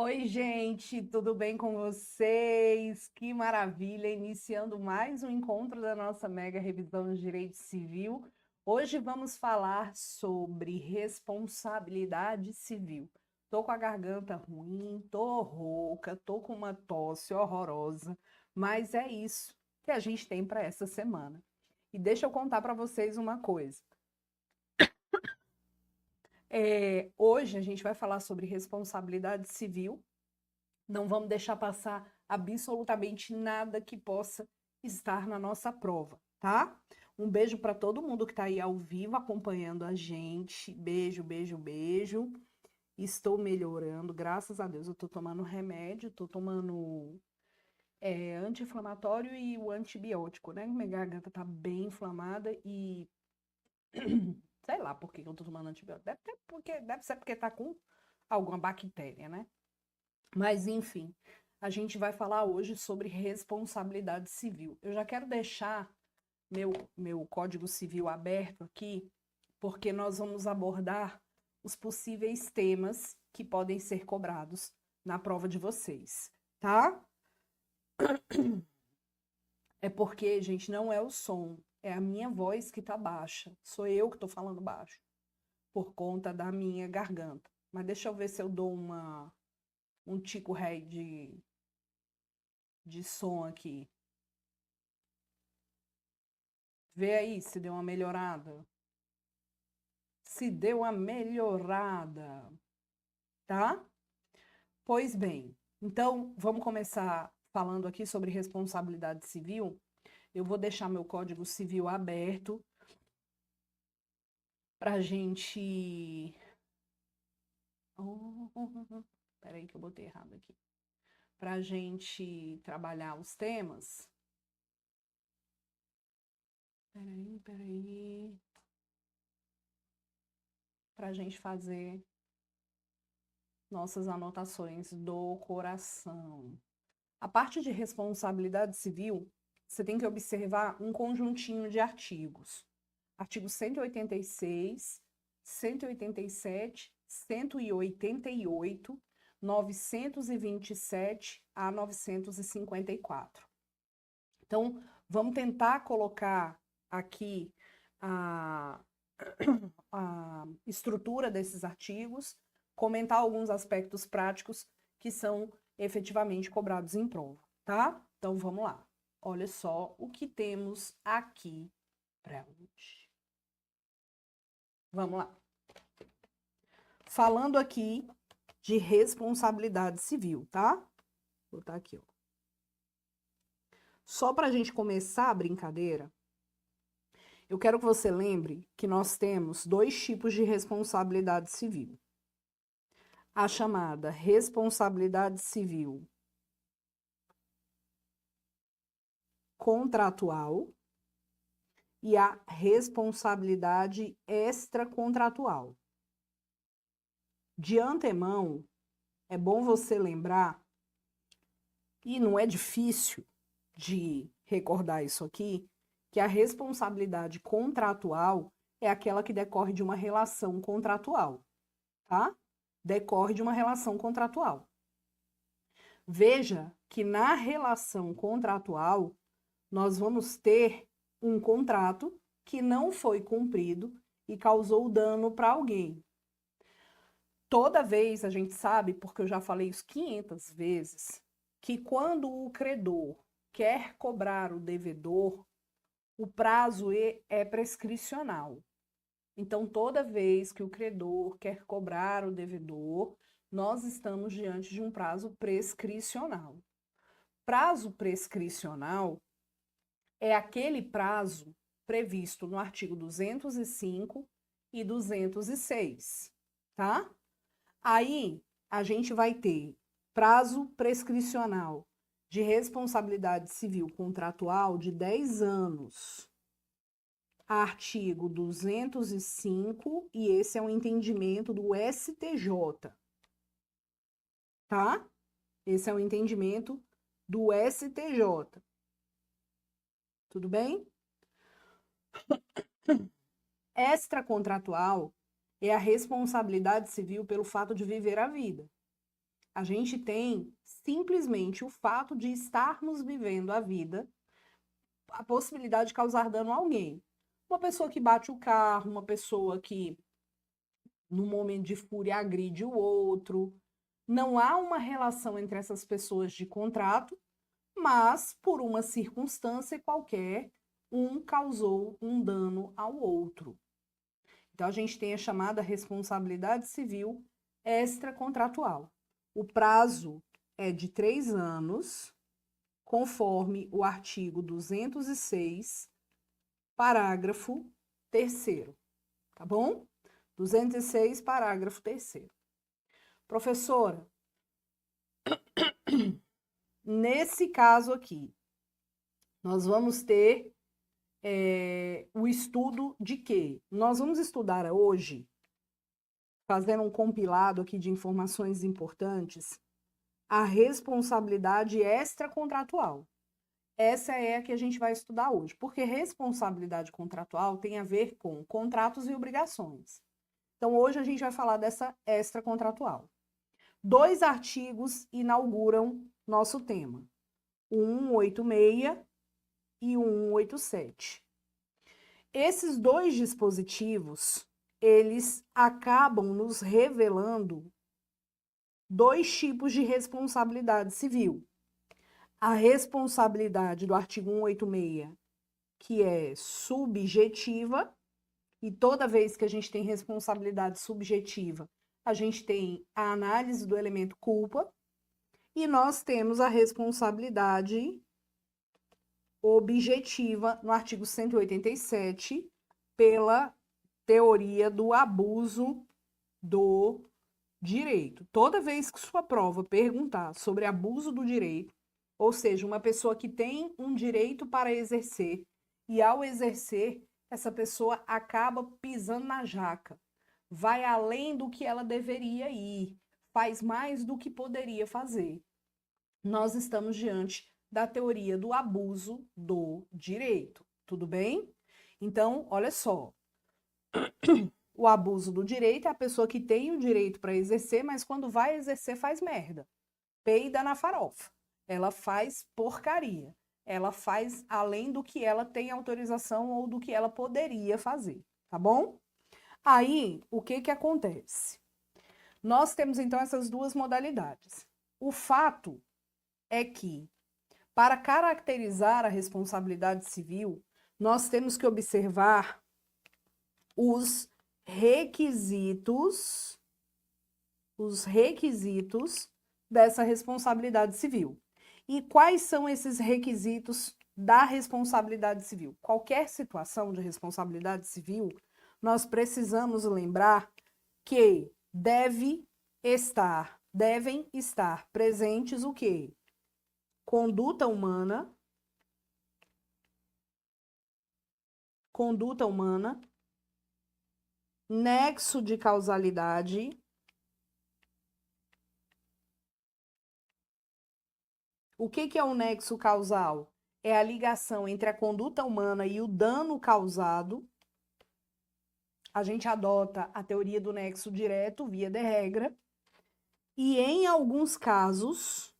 Oi, gente, tudo bem com vocês? Que maravilha! Iniciando mais um encontro da nossa mega revisão de direito civil. Hoje vamos falar sobre responsabilidade civil. Tô com a garganta ruim, tô rouca, tô com uma tosse horrorosa, mas é isso que a gente tem para essa semana. E deixa eu contar para vocês uma coisa. Hoje a gente vai falar sobre responsabilidade civil. Não vamos deixar passar absolutamente nada que possa estar na nossa prova, tá? Um beijo para todo mundo que está aí ao vivo acompanhando a gente. Beijo, beijo, beijo. Estou melhorando, graças a Deus. Eu estou tomando remédio, estou tomando anti-inflamatório e o antibiótico, né? Minha garganta tá bem inflamada e sei lá por que eu tô tomando antibiótico. Deve ser porque tá com alguma bactéria, né? Mas, enfim, a gente vai falar hoje sobre responsabilidade civil. Eu já quero deixar meu Código Civil aberto aqui, porque nós vamos abordar os possíveis temas que podem ser cobrados na prova de vocês, tá? É porque, gente, não é o som, é a minha voz que tá baixa. Sou eu que tô falando baixo, por conta da minha garganta. Mas deixa eu ver se eu dou um tico-ré de som aqui. Vê aí se deu uma melhorada. Se deu uma melhorada, tá? Pois bem, então vamos começar falando aqui sobre responsabilidade civil. Eu vou deixar meu Código Civil aberto para a gente. Peraí que eu botei errado aqui. Para a gente trabalhar os temas. Peraí. Para a gente fazer nossas anotações do coração. A parte de responsabilidade civil, você tem que observar um conjuntinho de artigos. Artigo 186, 187, 188, 927 a 954. Então, vamos tentar colocar aqui a, a estrutura desses artigos, comentar alguns aspectos práticos que são efetivamente cobrados em prova, tá? Então vamos lá. Olha só o que temos aqui para hoje. Vamos lá. Falando aqui de responsabilidade civil, tá? Vou botar aqui, ó. Só para a gente começar a brincadeira, eu quero que você lembre que nós temos dois tipos de responsabilidade civil. A chamada responsabilidade civil contratual e a responsabilidade extracontratual. De antemão, é bom você lembrar, e não é difícil de recordar isso aqui, que a responsabilidade contratual é aquela que decorre de uma relação contratual, tá? Decorre de uma relação contratual. Veja que na relação contratual, nós vamos ter um contrato que não foi cumprido e causou dano para alguém. Toda vez a gente sabe, porque eu já falei isso 500 vezes, que quando o credor quer cobrar o devedor, o prazo é prescricional. Então, toda vez que o credor quer cobrar o devedor, nós estamos diante de um prazo prescricional. Prazo prescricional é aquele prazo previsto no artigo 205 e 206, tá? Aí a gente vai ter prazo prescricional de responsabilidade civil contratual de 10 anos. Artigo 205, e esse é um entendimento do STJ, tá? Esse é um entendimento do STJ. Tudo bem? Extracontratual é a responsabilidade civil pelo fato de viver a vida. A gente tem simplesmente o fato de estarmos vivendo a vida, a possibilidade de causar dano a alguém. Uma pessoa que bate o carro, uma pessoa que, no momento de fúria, agride o outro. Não há uma relação entre essas pessoas de contrato, mas, por uma circunstância qualquer, um causou um dano ao outro. Então, a gente tem a chamada responsabilidade civil extracontratual. O prazo é de 3 anos, conforme o artigo 206, parágrafo 3º, tá bom? 206, parágrafo 3º. Professora, nesse caso aqui, nós vamos ter o estudo de quê? Nós vamos estudar hoje, fazendo um compilado aqui de informações importantes, a responsabilidade extracontratual. Essa é a que a gente vai estudar hoje, porque responsabilidade contratual tem a ver com contratos e obrigações. Então, hoje a gente vai falar dessa extracontratual. 2 artigos inauguram nosso tema, o 186 e o 187. Esses 2 dispositivos, eles acabam nos revelando 2 tipos de responsabilidade civil. A responsabilidade do artigo 186, que é subjetiva, e toda vez que a gente tem responsabilidade subjetiva, a gente tem a análise do elemento culpa, e nós temos a responsabilidade objetiva no artigo 187, pela teoria do abuso do direito. Toda vez que sua prova perguntar sobre abuso do direito, ou seja, uma pessoa que tem um direito para exercer, e ao exercer, essa pessoa acaba pisando na jaca, vai além do que ela deveria ir, faz mais do que poderia fazer. Nós estamos diante da teoria do abuso do direito, tudo bem? Então, olha só, o abuso do direito é a pessoa que tem o direito para exercer, mas quando vai exercer faz merda, peida na farofa, ela faz porcaria, ela faz além do que ela tem autorização ou do que ela poderia fazer, tá bom? Aí, o que que acontece? Nós temos, então, essas 2 modalidades. O fato é que, para caracterizar a responsabilidade civil, nós temos que observar os requisitos dessa responsabilidade civil. E quais são esses requisitos da responsabilidade civil? Qualquer situação de responsabilidade civil, nós precisamos lembrar que devem estar presentes o quê? Conduta humana, nexo de causalidade, o que é o nexo causal? É a ligação entre a conduta humana e o dano causado. A gente adota a teoria do nexo direto, via de regra, e em alguns casos,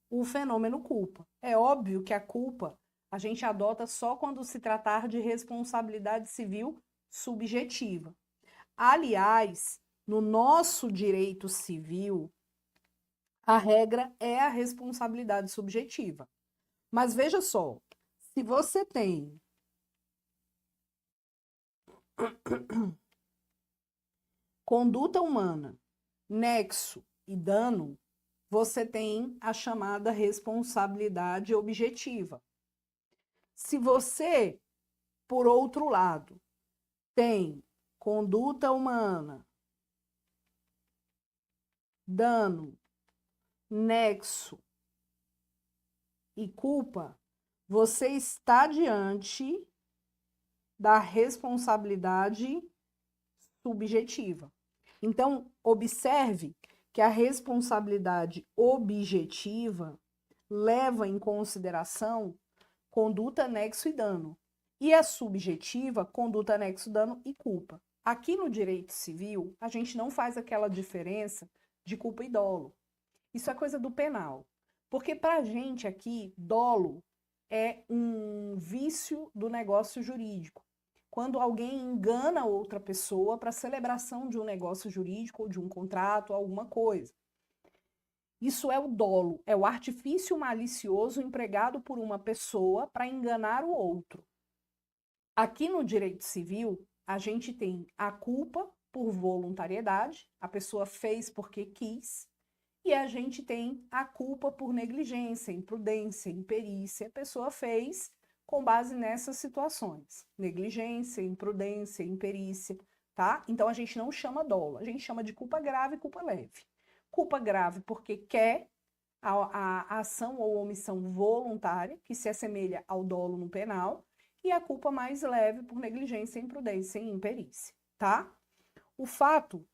o fenômeno culpa. É óbvio que a culpa a gente adota só quando se tratar de responsabilidade civil subjetiva. Aliás, no nosso direito civil, a regra é a responsabilidade subjetiva. Mas veja só, se você tem conduta humana, nexo e dano, você tem a chamada responsabilidade objetiva. Se você, por outro lado, tem conduta humana, dano, nexo e culpa, você está diante da responsabilidade subjetiva. Então, observe que a responsabilidade objetiva leva em consideração conduta, nexo e dano. E a subjetiva, conduta, nexo, dano e culpa. Aqui no direito civil, a gente não faz aquela diferença de culpa e dolo. Isso é coisa do penal. Porque para a gente aqui, dolo é um vício do negócio jurídico. Quando alguém engana outra pessoa para celebração de um negócio jurídico, ou de um contrato, alguma coisa. Isso é o dolo, é o artifício malicioso empregado por uma pessoa para enganar o outro. Aqui no direito civil, a gente tem a culpa por voluntariedade, a pessoa fez porque quis, e a gente tem a culpa por negligência, imprudência, imperícia, a pessoa fez com base nessas situações. Negligência, imprudência, imperícia, tá? Então a gente não chama dolo, a gente chama de culpa grave e culpa leve. Culpa grave porque quer a ação ou omissão voluntária, que se assemelha ao dolo no penal, e a culpa mais leve por negligência, imprudência e imperícia, tá? O fato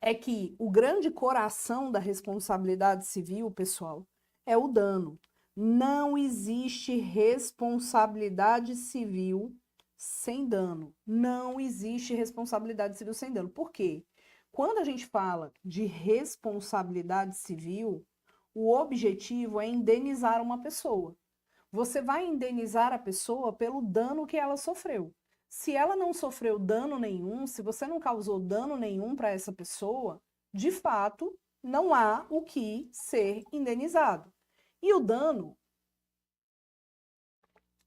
é que o grande coração da responsabilidade civil, pessoal, é o dano. Não existe responsabilidade civil sem dano. Não existe responsabilidade civil sem dano. Por quê? Quando a gente fala de responsabilidade civil, o objetivo é indenizar uma pessoa. Você vai indenizar a pessoa pelo dano que ela sofreu. Se ela não sofreu dano nenhum, se você não causou dano nenhum para essa pessoa, de fato, não há o que ser indenizado. E o dano,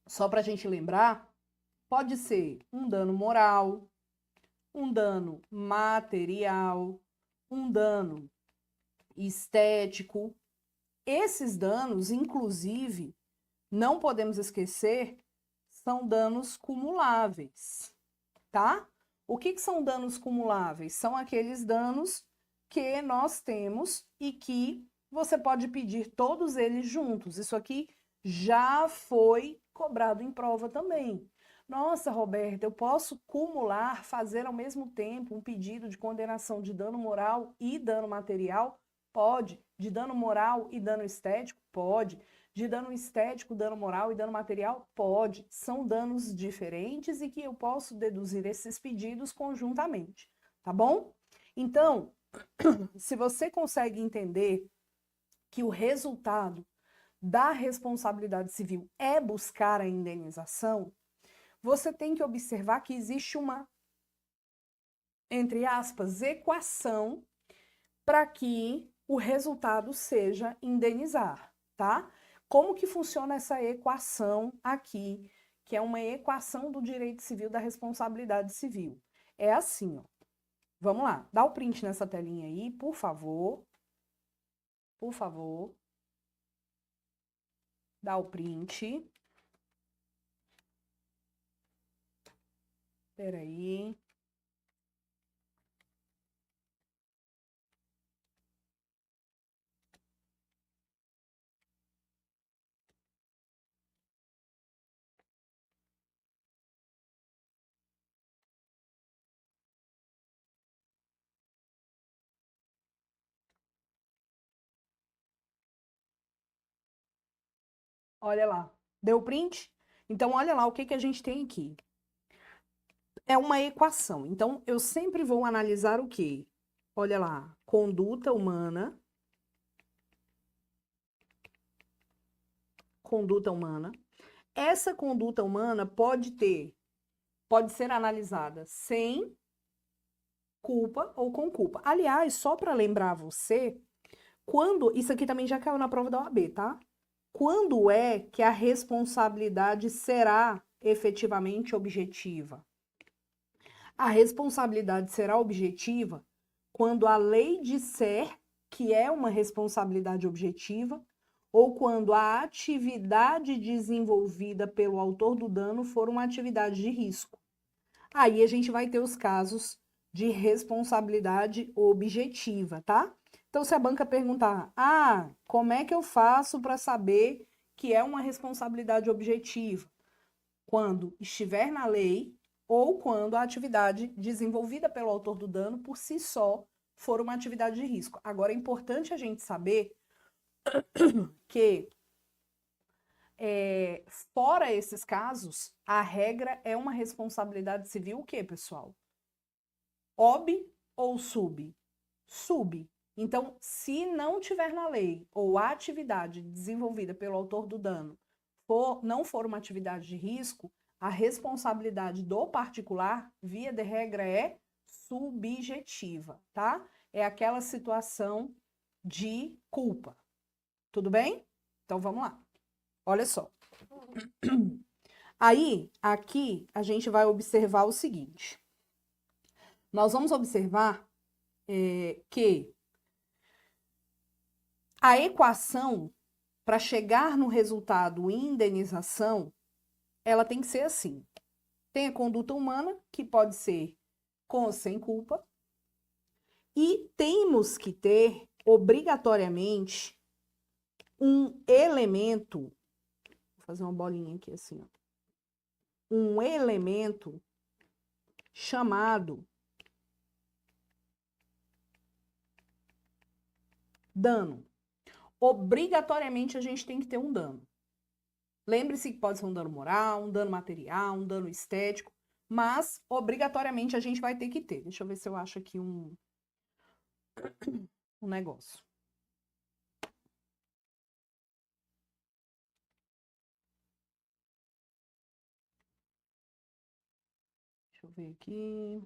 só para a gente lembrar, pode ser um dano moral, um dano material, um dano estético. Esses danos, inclusive, não podemos esquecer, são danos cumuláveis, tá? O que são danos cumuláveis? São aqueles danos que nós temos e que você pode pedir todos eles juntos. Isso aqui já foi cobrado em prova também. Nossa, Roberta, eu posso cumular, fazer ao mesmo tempo um pedido de condenação de dano moral e dano material? Pode. De dano moral e dano estético? Pode. De dano estético, dano moral e dano material? Pode. São danos diferentes e que eu posso deduzir esses pedidos conjuntamente, tá bom? Então, se você consegue entender que o resultado da responsabilidade civil é buscar a indenização, você tem que observar que existe uma, entre aspas, equação para que o resultado seja indenizar, tá? Como que funciona essa equação aqui, que é uma equação do direito civil da responsabilidade civil? É assim, ó. Vamos lá, dá o print nessa telinha aí, por favor. Por favor. Dá o print. Espera aí. Olha lá. Deu print? Então, olha lá o que a gente tem aqui. É uma equação. Então, eu sempre vou analisar o quê? Olha lá. Conduta humana. Conduta humana. Essa conduta humana pode ser analisada sem culpa ou com culpa. Aliás, só para lembrar você, isso aqui também já caiu na prova da OAB, tá? Quando é que a responsabilidade será efetivamente objetiva? A responsabilidade será objetiva quando a lei disser que é uma responsabilidade objetiva ou quando a atividade desenvolvida pelo autor do dano for uma atividade de risco. Aí a gente vai ter os casos de responsabilidade objetiva, tá? Então, se a banca perguntar, como é que eu faço para saber que é uma responsabilidade objetiva? Quando estiver na lei ou quando a atividade desenvolvida pelo autor do dano por si só for uma atividade de risco. Agora, é importante a gente saber que, fora esses casos, a regra é uma responsabilidade civil o quê, pessoal? Ob ou sub? Sub. Então, se não tiver na lei ou a atividade desenvolvida pelo autor do dano não for uma atividade de risco, a responsabilidade do particular, via de regra, é subjetiva, tá? É aquela situação de culpa. Tudo bem? Então, vamos lá. Olha só. Aí, aqui, a gente vai observar o seguinte. Nós vamos observar que a equação, para chegar no resultado indenização, ela tem que ser assim. Tem a conduta humana, que pode ser com ou sem culpa, e temos que ter, obrigatoriamente, um elemento, vou fazer uma bolinha aqui assim, ó, um elemento chamado dano. Obrigatoriamente a gente tem que ter um dano. Lembre-se que pode ser um dano moral, um dano material, um dano estético, mas obrigatoriamente a gente vai ter que ter. Deixa eu ver se eu acho aqui um negócio. Deixa eu ver aqui.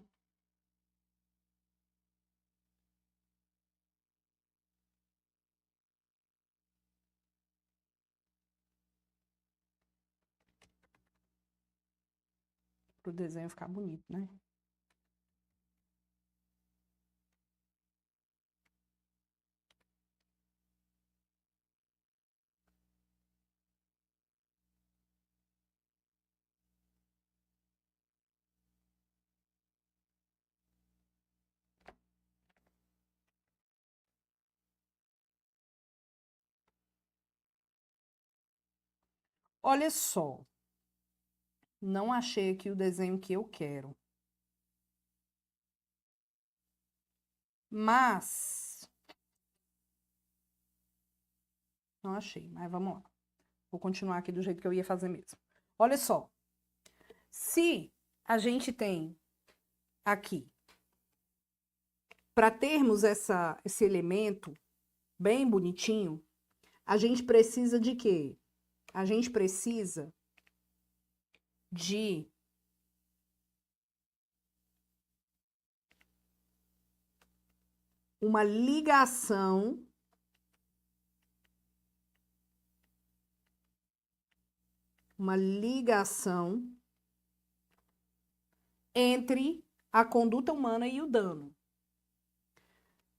Para o desenho ficar bonito, né? Olha só. Não achei aqui o desenho que eu quero. Mas... não achei, mas vamos lá. Vou continuar aqui do jeito que eu ia fazer mesmo. Olha só. Se a gente tem aqui, para termos esse elemento bem bonitinho, a gente precisa de quê? A gente precisa de uma ligação entre a conduta humana e o dano.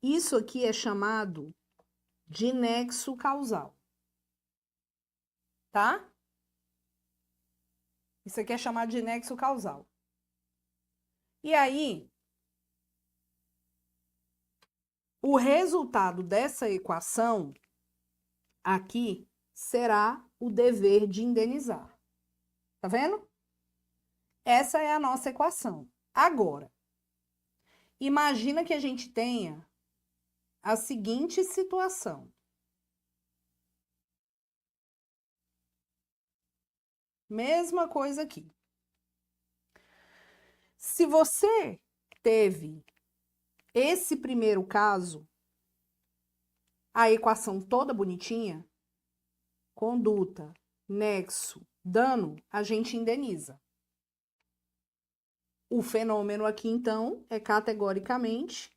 Isso aqui é chamado de nexo causal. Tá? Isso aqui é chamado de nexo causal. E aí, o resultado dessa equação aqui será o dever de indenizar. Tá vendo? Essa é a nossa equação. Agora, imagina que a gente tenha a seguinte situação. Mesma coisa aqui. Se você teve esse primeiro caso, a equação toda bonitinha, conduta, nexo, dano, a gente indeniza. O fenômeno aqui, então, é categoricamente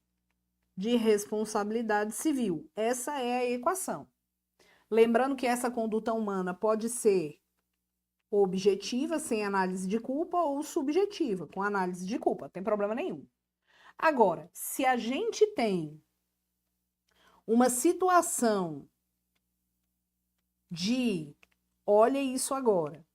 de responsabilidade civil. Essa é a equação. Lembrando que essa conduta humana pode ser objetiva, sem análise de culpa, ou subjetiva, com análise de culpa, não tem problema nenhum. Agora, se a gente tem uma situação de, olha isso agora,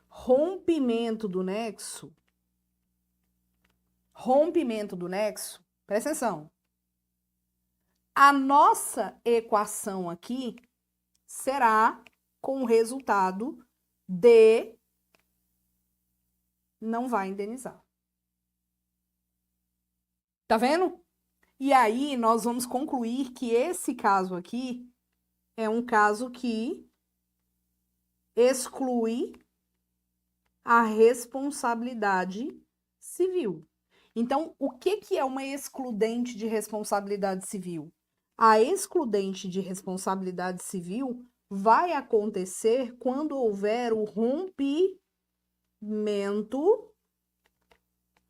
rompimento do nexo, presta atenção, a nossa equação aqui será com o resultado de não vai indenizar. Tá vendo? E aí nós vamos concluir que esse caso aqui é um caso que exclui a responsabilidade civil. Então, o que é uma excludente de responsabilidade civil? A excludente de responsabilidade civil vai acontecer quando houver o rompimento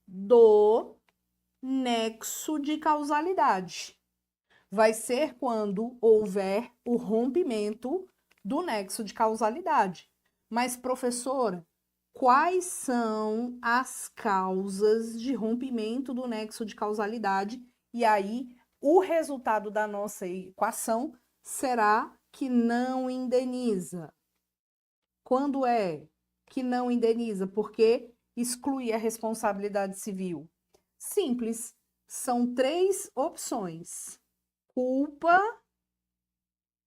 do nexo de causalidade. Vai ser quando houver o rompimento do nexo de causalidade. Mas, professora, quais são as causas de rompimento do nexo de causalidade? E aí, o resultado da nossa equação será que não indeniza. Quando é que não indeniza? Porque exclui a responsabilidade civil. Simples, são 3 opções: culpa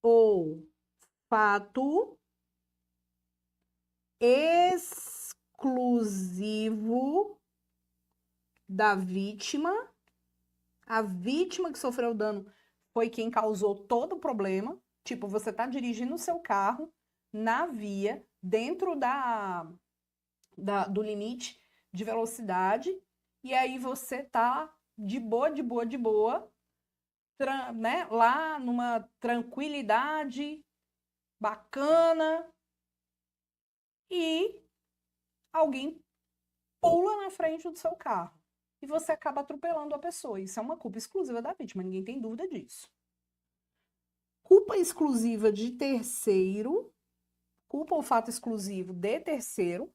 ou fato exclusivo da vítima. A vítima que sofreu o dano foi quem causou todo o problema. Tipo, você está dirigindo o seu carro na via, dentro do limite de velocidade, e aí você tá de boa, né, lá numa tranquilidade bacana, e alguém pula na frente do seu carro e você acaba atropelando a pessoa. Isso é uma culpa exclusiva da vítima, ninguém tem dúvida disso. Culpa exclusiva de terceiro, culpa ou fato exclusivo de terceiro,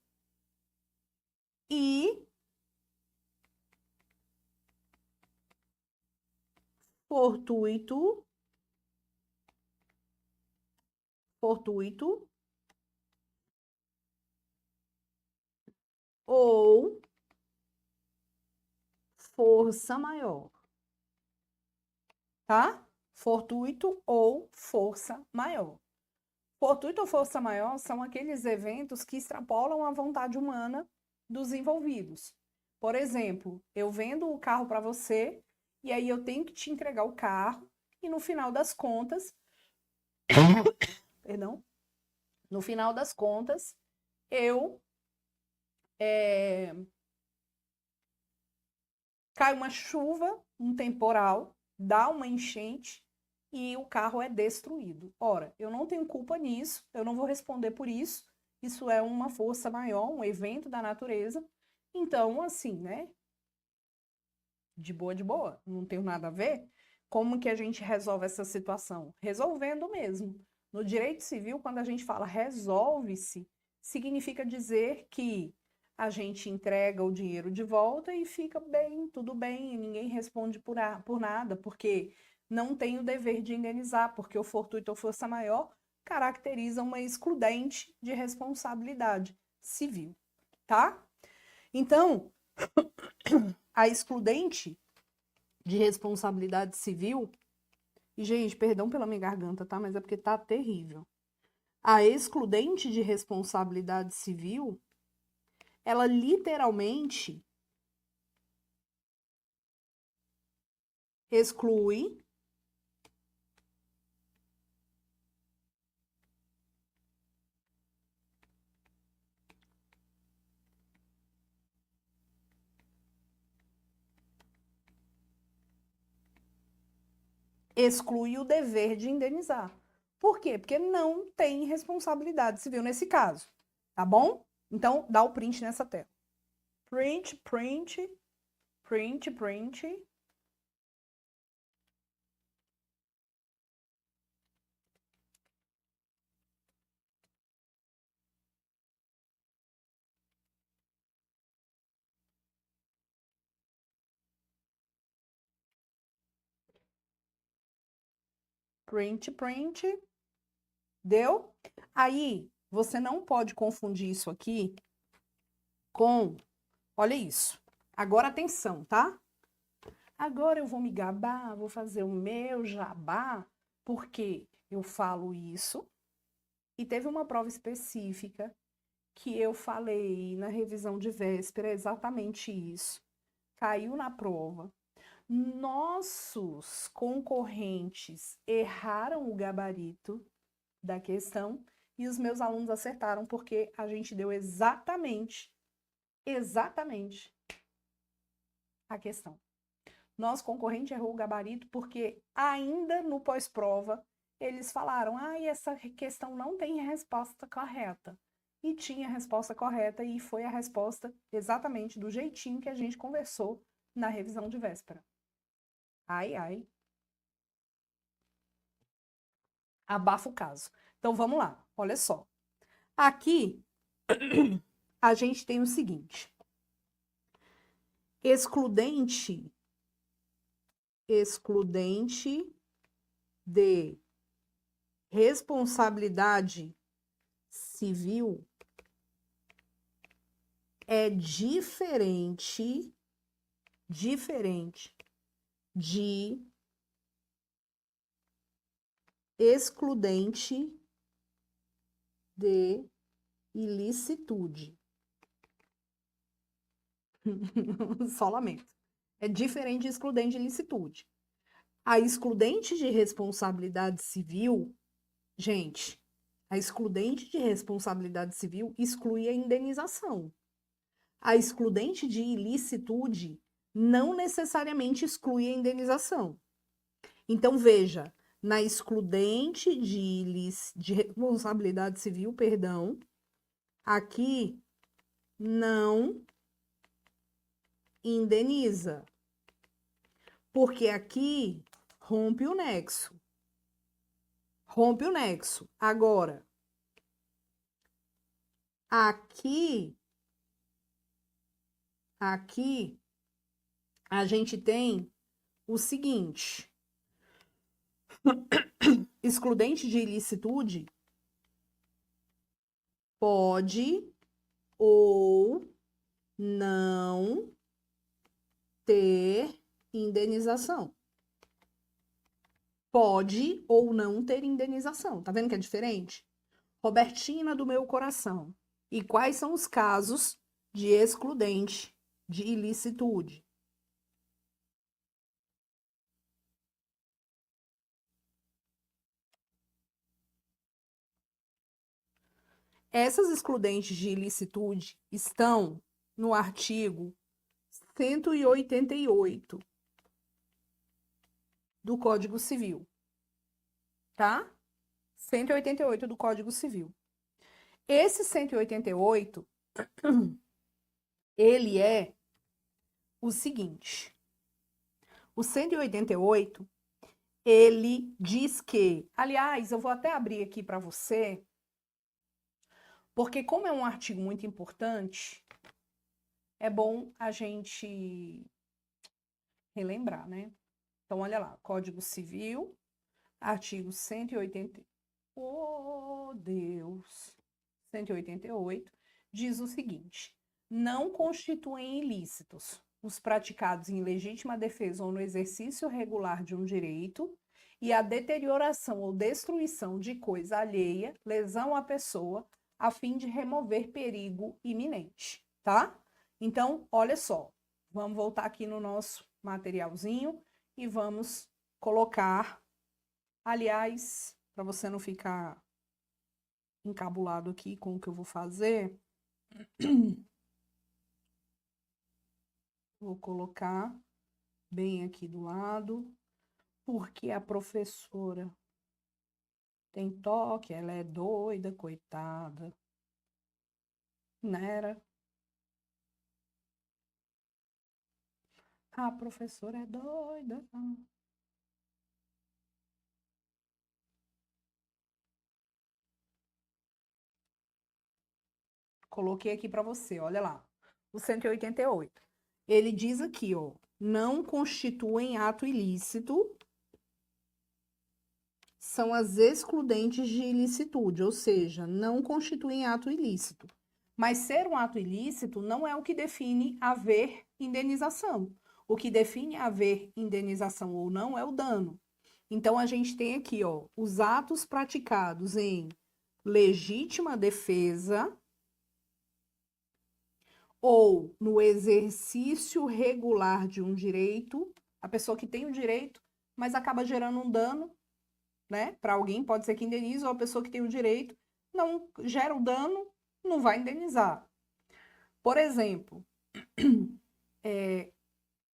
e fortuito ou força maior, tá? Fortuito ou força maior. Fortuito ou força maior são aqueles eventos que extrapolam a vontade humana dos envolvidos. Por exemplo, eu vendo o carro para você e aí eu tenho que te entregar o carro e no final das contas, perdão, no final das contas, eu cai uma chuva, um temporal, dá uma enchente e o carro é destruído. Ora, eu não tenho culpa nisso, eu não vou responder por isso. Isso é uma força maior, um evento da natureza. Então, assim, né? De boa, não tenho nada a ver. Como que a gente resolve essa situação? Resolvendo mesmo. No direito civil, quando a gente fala resolve-se, significa dizer que a gente entrega o dinheiro de volta e fica bem, tudo bem, e ninguém responde por nada, porque não tem o dever de indenizar, porque o fortuito ou força maior caracteriza uma excludente de responsabilidade civil, tá? Então, a excludente de responsabilidade civil, e gente, perdão pela minha garganta, tá? Mas é porque tá terrível. A excludente de responsabilidade civil, ela literalmente exclui o dever de indenizar. Por quê? Porque não tem responsabilidade civil nesse caso, tá bom? Então, dá o print nessa tela. Print. Deu? Aí, você não pode confundir isso aqui com... Olha isso. Agora, atenção, tá? Agora eu vou me gabar, vou fazer o meu jabá, porque eu falo isso. E teve uma prova específica que eu falei na revisão de véspera exatamente isso. Caiu na prova. Nossos concorrentes erraram o gabarito da questão e os meus alunos acertaram porque a gente deu exatamente a questão. Nosso concorrente errou o gabarito porque ainda no pós-prova eles falaram, essa questão não tem resposta correta. E tinha a resposta correta e foi a resposta exatamente do jeitinho que a gente conversou na revisão de véspera. Ai, ai. Abafa o caso. Então, vamos lá. Olha só. Aqui, a gente tem o seguinte. Excludente de responsabilidade civil é diferente de excludente de ilicitude. Só lamento. É diferente de excludente de ilicitude. A excludente de responsabilidade civil, gente, a excludente de responsabilidade civil exclui a indenização. A excludente de ilicitude não necessariamente exclui a indenização. Então, veja, na excludente de responsabilidade civil, perdão, aqui não indeniza, porque aqui rompe o nexo. Rompe o nexo. Agora, aqui a gente tem o seguinte, excludente de ilicitude pode ou não ter indenização. Pode ou não ter indenização. Tá vendo que é diferente? Robertina do meu coração. E quais são os casos de excludente de ilicitude? Essas excludentes de ilicitude estão no artigo 188 do Código Civil, tá? 188 do Código Civil. Esse 188, ele é o seguinte. O 188, ele diz que, aliás, eu vou até abrir aqui para você, porque como é um artigo muito importante, é bom a gente relembrar, né? Então, olha lá, Código Civil, artigo 180. Oh, Deus! 188 diz o seguinte: não constituem ilícitos os praticados em legítima defesa ou no exercício regular de um direito e a deterioração ou destruição de coisa alheia, lesão à pessoa, a fim de remover perigo iminente, tá? Então, olha só, vamos voltar aqui no nosso materialzinho e vamos colocar, aliás, para você não ficar encabulado aqui com o que eu vou fazer, vou colocar bem aqui do lado, porque a professora tem toque, ela é doida, coitada, né? A professora é doida. Coloquei aqui para você, olha lá. O 188. Ele diz aqui, ó, não constituem ato ilícito, são as excludentes de ilicitude, ou seja, não constituem ato ilícito. Mas ser um ato ilícito não é o que define haver indenização. O que define haver indenização ou não é o dano. Então, a gente tem aqui, ó, os atos praticados em legítima defesa ou no exercício regular de um direito, a pessoa que tem o direito, mas acaba gerando um dano, né? Para alguém pode ser que indenize, ou a pessoa que tem o direito não gera o dano, não vai indenizar. Por exemplo,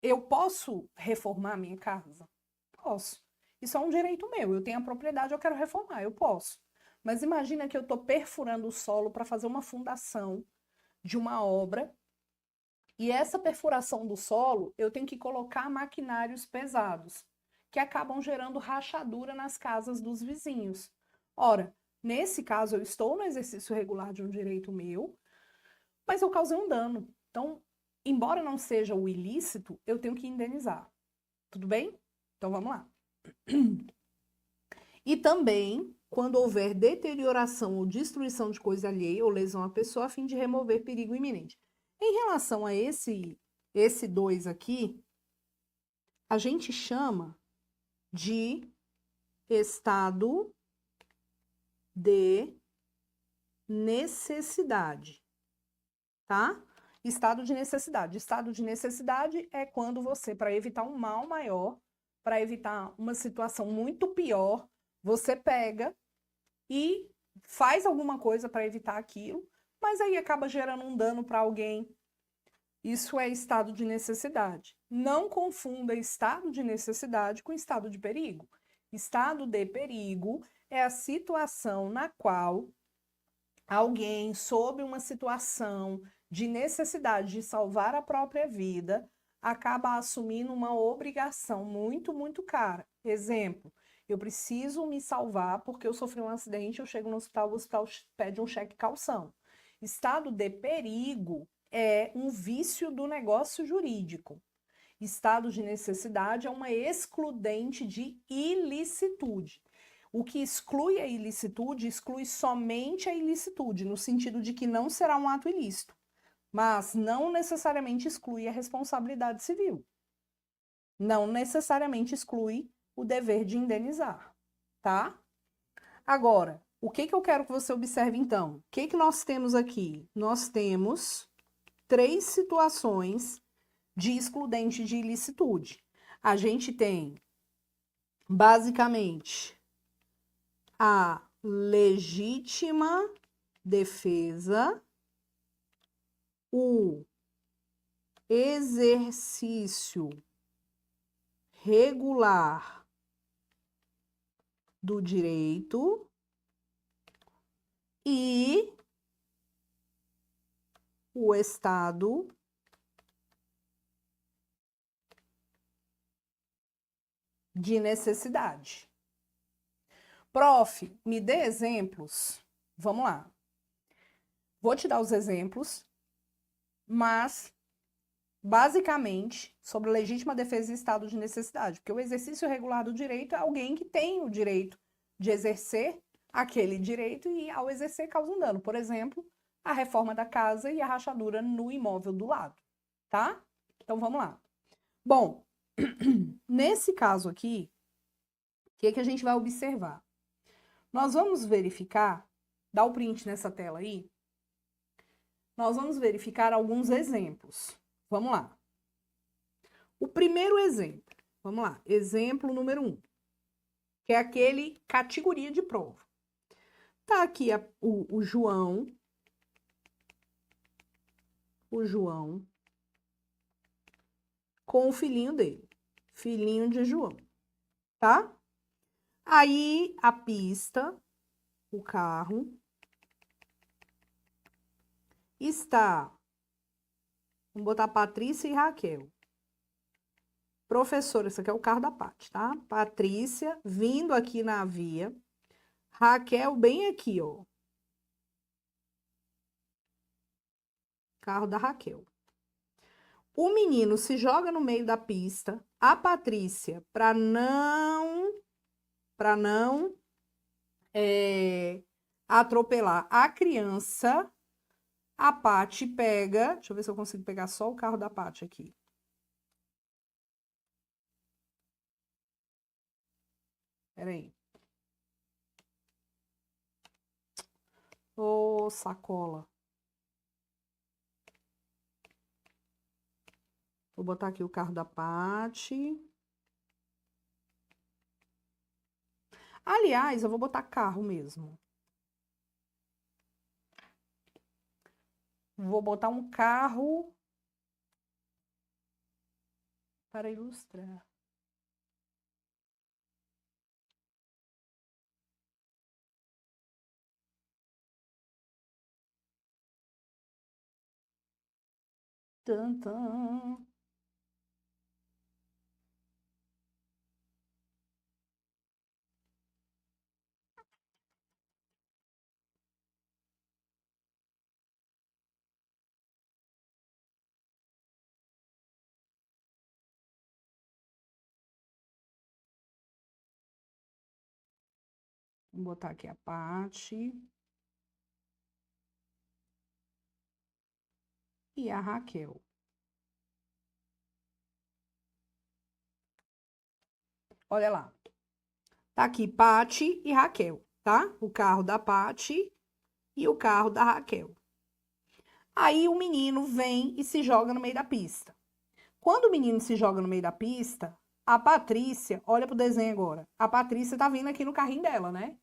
eu posso reformar a minha casa? Posso. Isso é um direito meu. Eu tenho a propriedade, eu quero reformar, eu posso. Mas imagina que eu estou perfurando o solo para fazer uma fundação de uma obra. E essa perfuração do solo, eu tenho que colocar maquinários pesados, que acabam gerando rachadura nas casas dos vizinhos. Ora, nesse caso, eu estou no exercício regular de um direito meu, mas eu causei um dano. Então, embora não seja o ilícito, eu tenho que indenizar. Tudo bem? Então, vamos lá. E também, quando houver deterioração ou destruição de coisa alheia ou lesão à pessoa, a fim de remover perigo iminente. Em relação a esse 2 aqui, a gente chama de estado de necessidade, tá? Estado de necessidade. Estado de necessidade é quando você, para evitar um mal maior, para evitar uma situação muito pior, você pega e faz alguma coisa para evitar aquilo, mas aí acaba gerando um dano para alguém. Isso é estado de necessidade. Não confunda estado de necessidade com estado de perigo. Estado de perigo é a situação na qual alguém, sob uma situação de necessidade de salvar a própria vida, acaba assumindo uma obrigação muito, muito cara. Exemplo, eu preciso me salvar porque eu sofri um acidente, eu chego no hospital, o hospital pede um cheque calção. Estado de perigo é um vício do negócio jurídico. Estado de necessidade é uma excludente de ilicitude. O que exclui a ilicitude, exclui somente a ilicitude, no sentido de que não será um ato ilícito, mas não necessariamente exclui a responsabilidade civil. Não necessariamente exclui o dever de indenizar, tá? Agora, o que eu quero que você observe então? O que nós temos aqui? Nós temos 3 situações de excludente de ilicitude. A gente tem, basicamente, a legítima defesa, o exercício regular do direito e o estado de necessidade. Prof, me dê exemplos. Vamos lá. Vou te dar os exemplos, mas basicamente sobre legítima defesa e estado de necessidade, porque o exercício regular do direito é alguém que tem o direito de exercer aquele direito e, ao exercer, causa um dano. Por exemplo, a reforma da casa e a rachadura no imóvel do lado, tá? Então, vamos lá. Bom, nesse caso aqui, o que a gente vai observar? Nós vamos verificar, dá o print nessa tela aí, nós vamos verificar alguns exemplos. Vamos lá. O primeiro exemplo, vamos lá, exemplo número 1, que é aquele categoria de prova. Tá aqui o João, com o filhinho dele, filhinho de João, tá? Aí a pista, o carro, está, vamos botar Patrícia e Raquel. Professora, esse aqui é o carro da Paty, tá? Patrícia vindo aqui na via, Raquel bem aqui, ó. Carro da Raquel. O menino se joga no meio da pista, a Patrícia, para não atropelar a criança, a Paty pega, deixa eu ver se eu consigo pegar só o carro da Paty aqui. Peraí. Ô, sacola. Vou botar aqui o carro da Paty. Aliás, eu vou botar carro mesmo. Vou botar um carro para ilustrar. Tan, tan. Vou botar aqui a Paty e a Raquel. Olha lá. Tá aqui Paty e Raquel, tá? O carro da Paty e o carro da Raquel. Aí o menino vem e se joga no meio da pista. Quando o menino se joga no meio da pista, a Patrícia, olha pro desenho agora. A Patrícia tá vindo aqui no carrinho dela, né?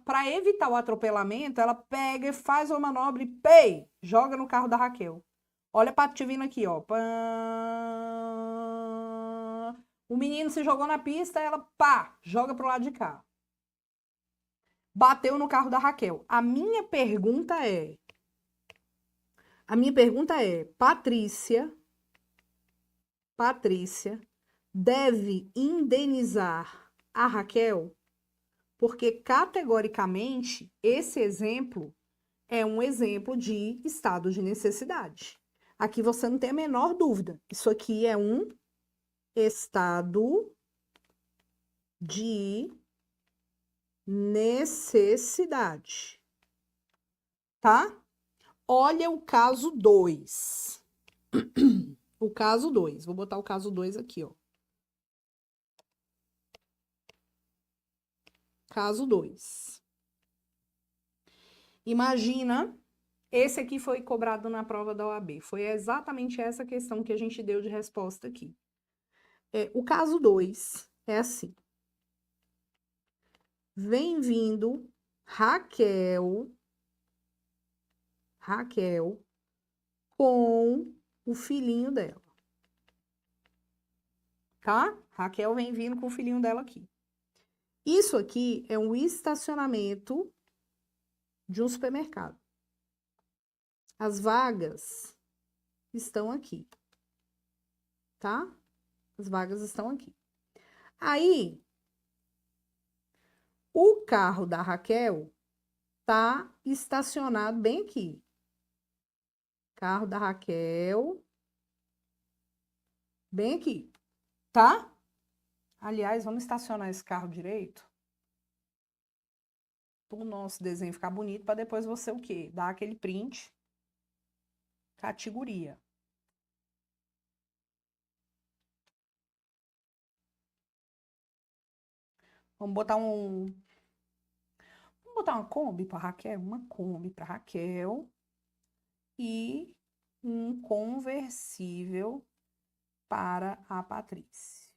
Para evitar o atropelamento, ela pega e faz uma manobra e pei, joga no carro da Raquel. Olha a Paty vindo aqui, ó. O menino se jogou na pista, ela pá, joga pro lado de cá. Bateu no carro da Raquel. A minha pergunta é, Patrícia deve indenizar a Raquel? Porque categoricamente esse exemplo é um exemplo de estado de necessidade. Aqui você não tem a menor dúvida. Isso aqui é um estado de necessidade. Tá? Olha o caso 2. O caso 2. Vou botar o caso 2 aqui, ó. Caso 2. Imagina, esse aqui foi cobrado na prova da OAB. Foi exatamente essa questão que a gente deu de resposta aqui. O caso 2 é assim. Vem vindo Raquel com o filhinho dela. Tá? Raquel vem vindo com o filhinho dela aqui. Isso aqui é um estacionamento de um supermercado. As vagas estão aqui. Tá? As vagas estão aqui. Aí, o carro da Raquel tá estacionado bem aqui. Carro da Raquel, bem aqui, tá? Aliás, vamos estacionar esse carro direito? Para o nosso desenho ficar bonito, para depois você o quê? Dar aquele print, categoria. Vamos botar uma Kombi para Raquel, e um conversível para a Patrícia.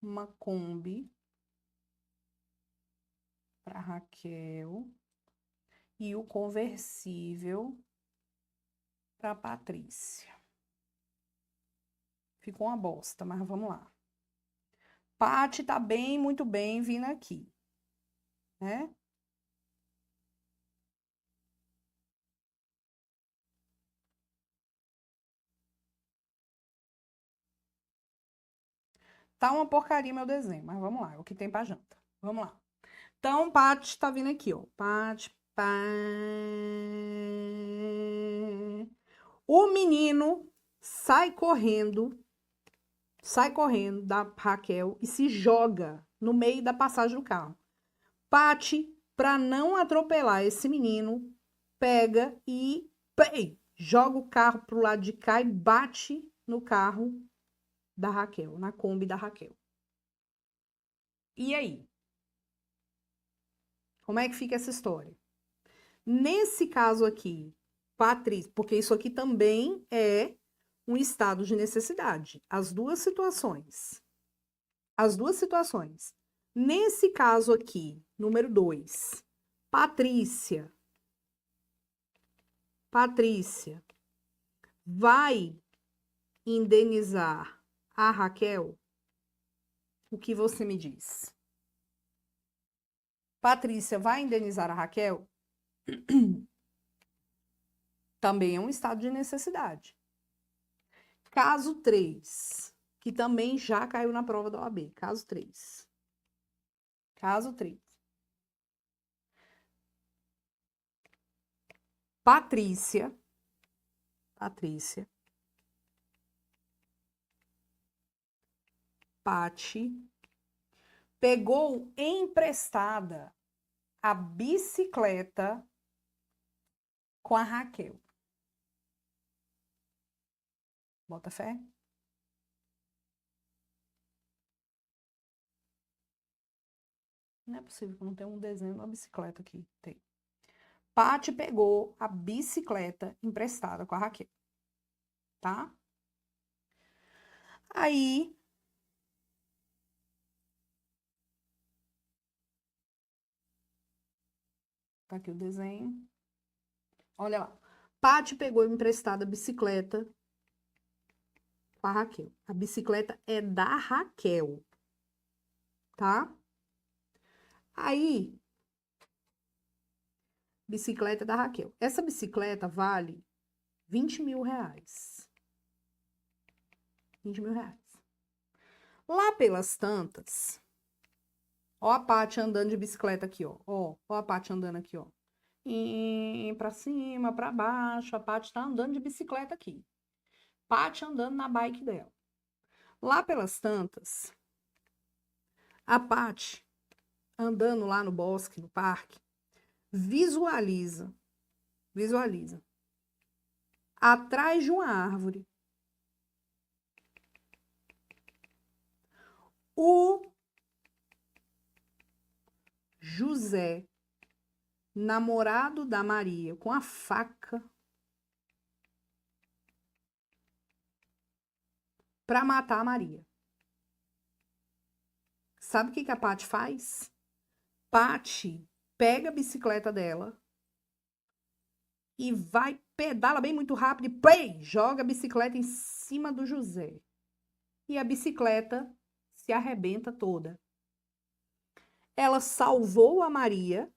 Uma Kombi para Raquel e o conversível para Patrícia. Ficou uma bosta, mas vamos lá. Paty tá bem, muito bem vindo aqui, né? Tá uma porcaria meu desenho, mas vamos lá, é o que tem pra janta. Vamos lá. Então, Paty tá vindo aqui, ó. Paty, pá. O menino sai correndo da Raquel e se joga no meio da passagem do carro. Paty, pra não atropelar esse menino, pega e joga o carro pro lado de cá e bate no carro da Raquel, na Kombi da Raquel. E aí? Como é que fica essa história? Nesse caso aqui, Patrícia, porque isso aqui também é um estado de necessidade. As duas situações. As duas situações. Nesse caso aqui, número 2, Patrícia vai indenizar a Raquel? O que você me diz? Patrícia vai indenizar a Raquel? Também é um estado de necessidade. Caso 3, que também já caiu na prova da OAB. Caso 3. Caso 3. Patrícia Pati pegou emprestada a bicicleta com a Raquel. Bota fé? Não é possível que não tenha um desenho de uma bicicleta aqui. Tem. Pati pegou a bicicleta emprestada com a Raquel. Tá? Aí, tá aqui o desenho. Olha lá. Pati pegou emprestada a bicicleta com a Raquel. A bicicleta é da Raquel. Tá? Aí, bicicleta da Raquel. Essa bicicleta vale 20 mil reais. 20 mil reais. Lá pelas tantas, ó a Paty andando de bicicleta aqui, ó. Ó a Paty andando aqui, ó. E pra cima, pra baixo, a Paty tá andando de bicicleta aqui. Paty andando na bike dela. Lá pelas tantas, a Paty andando lá no bosque, no parque, visualiza, atrás de uma árvore, o José, namorado da Maria, com a faca para matar a Maria. Sabe o que a Paty faz? Paty pega a bicicleta dela e vai, pedala bem muito rápido e play, joga a bicicleta em cima do José. E a bicicleta se arrebenta toda. Ela salvou a Maria.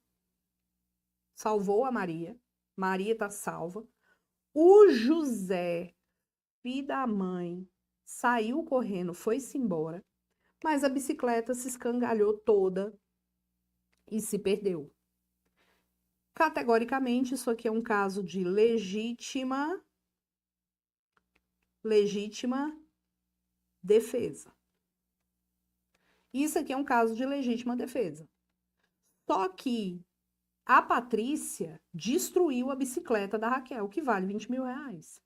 Maria tá salva. O José, filho da mãe, saiu correndo, foi-se embora. Mas a bicicleta se escangalhou toda e se perdeu. Categoricamente, isso aqui é um caso de legítima defesa. Isso aqui é um caso de legítima defesa. Só que a Patrícia destruiu a bicicleta da Raquel, que vale 20 mil reais.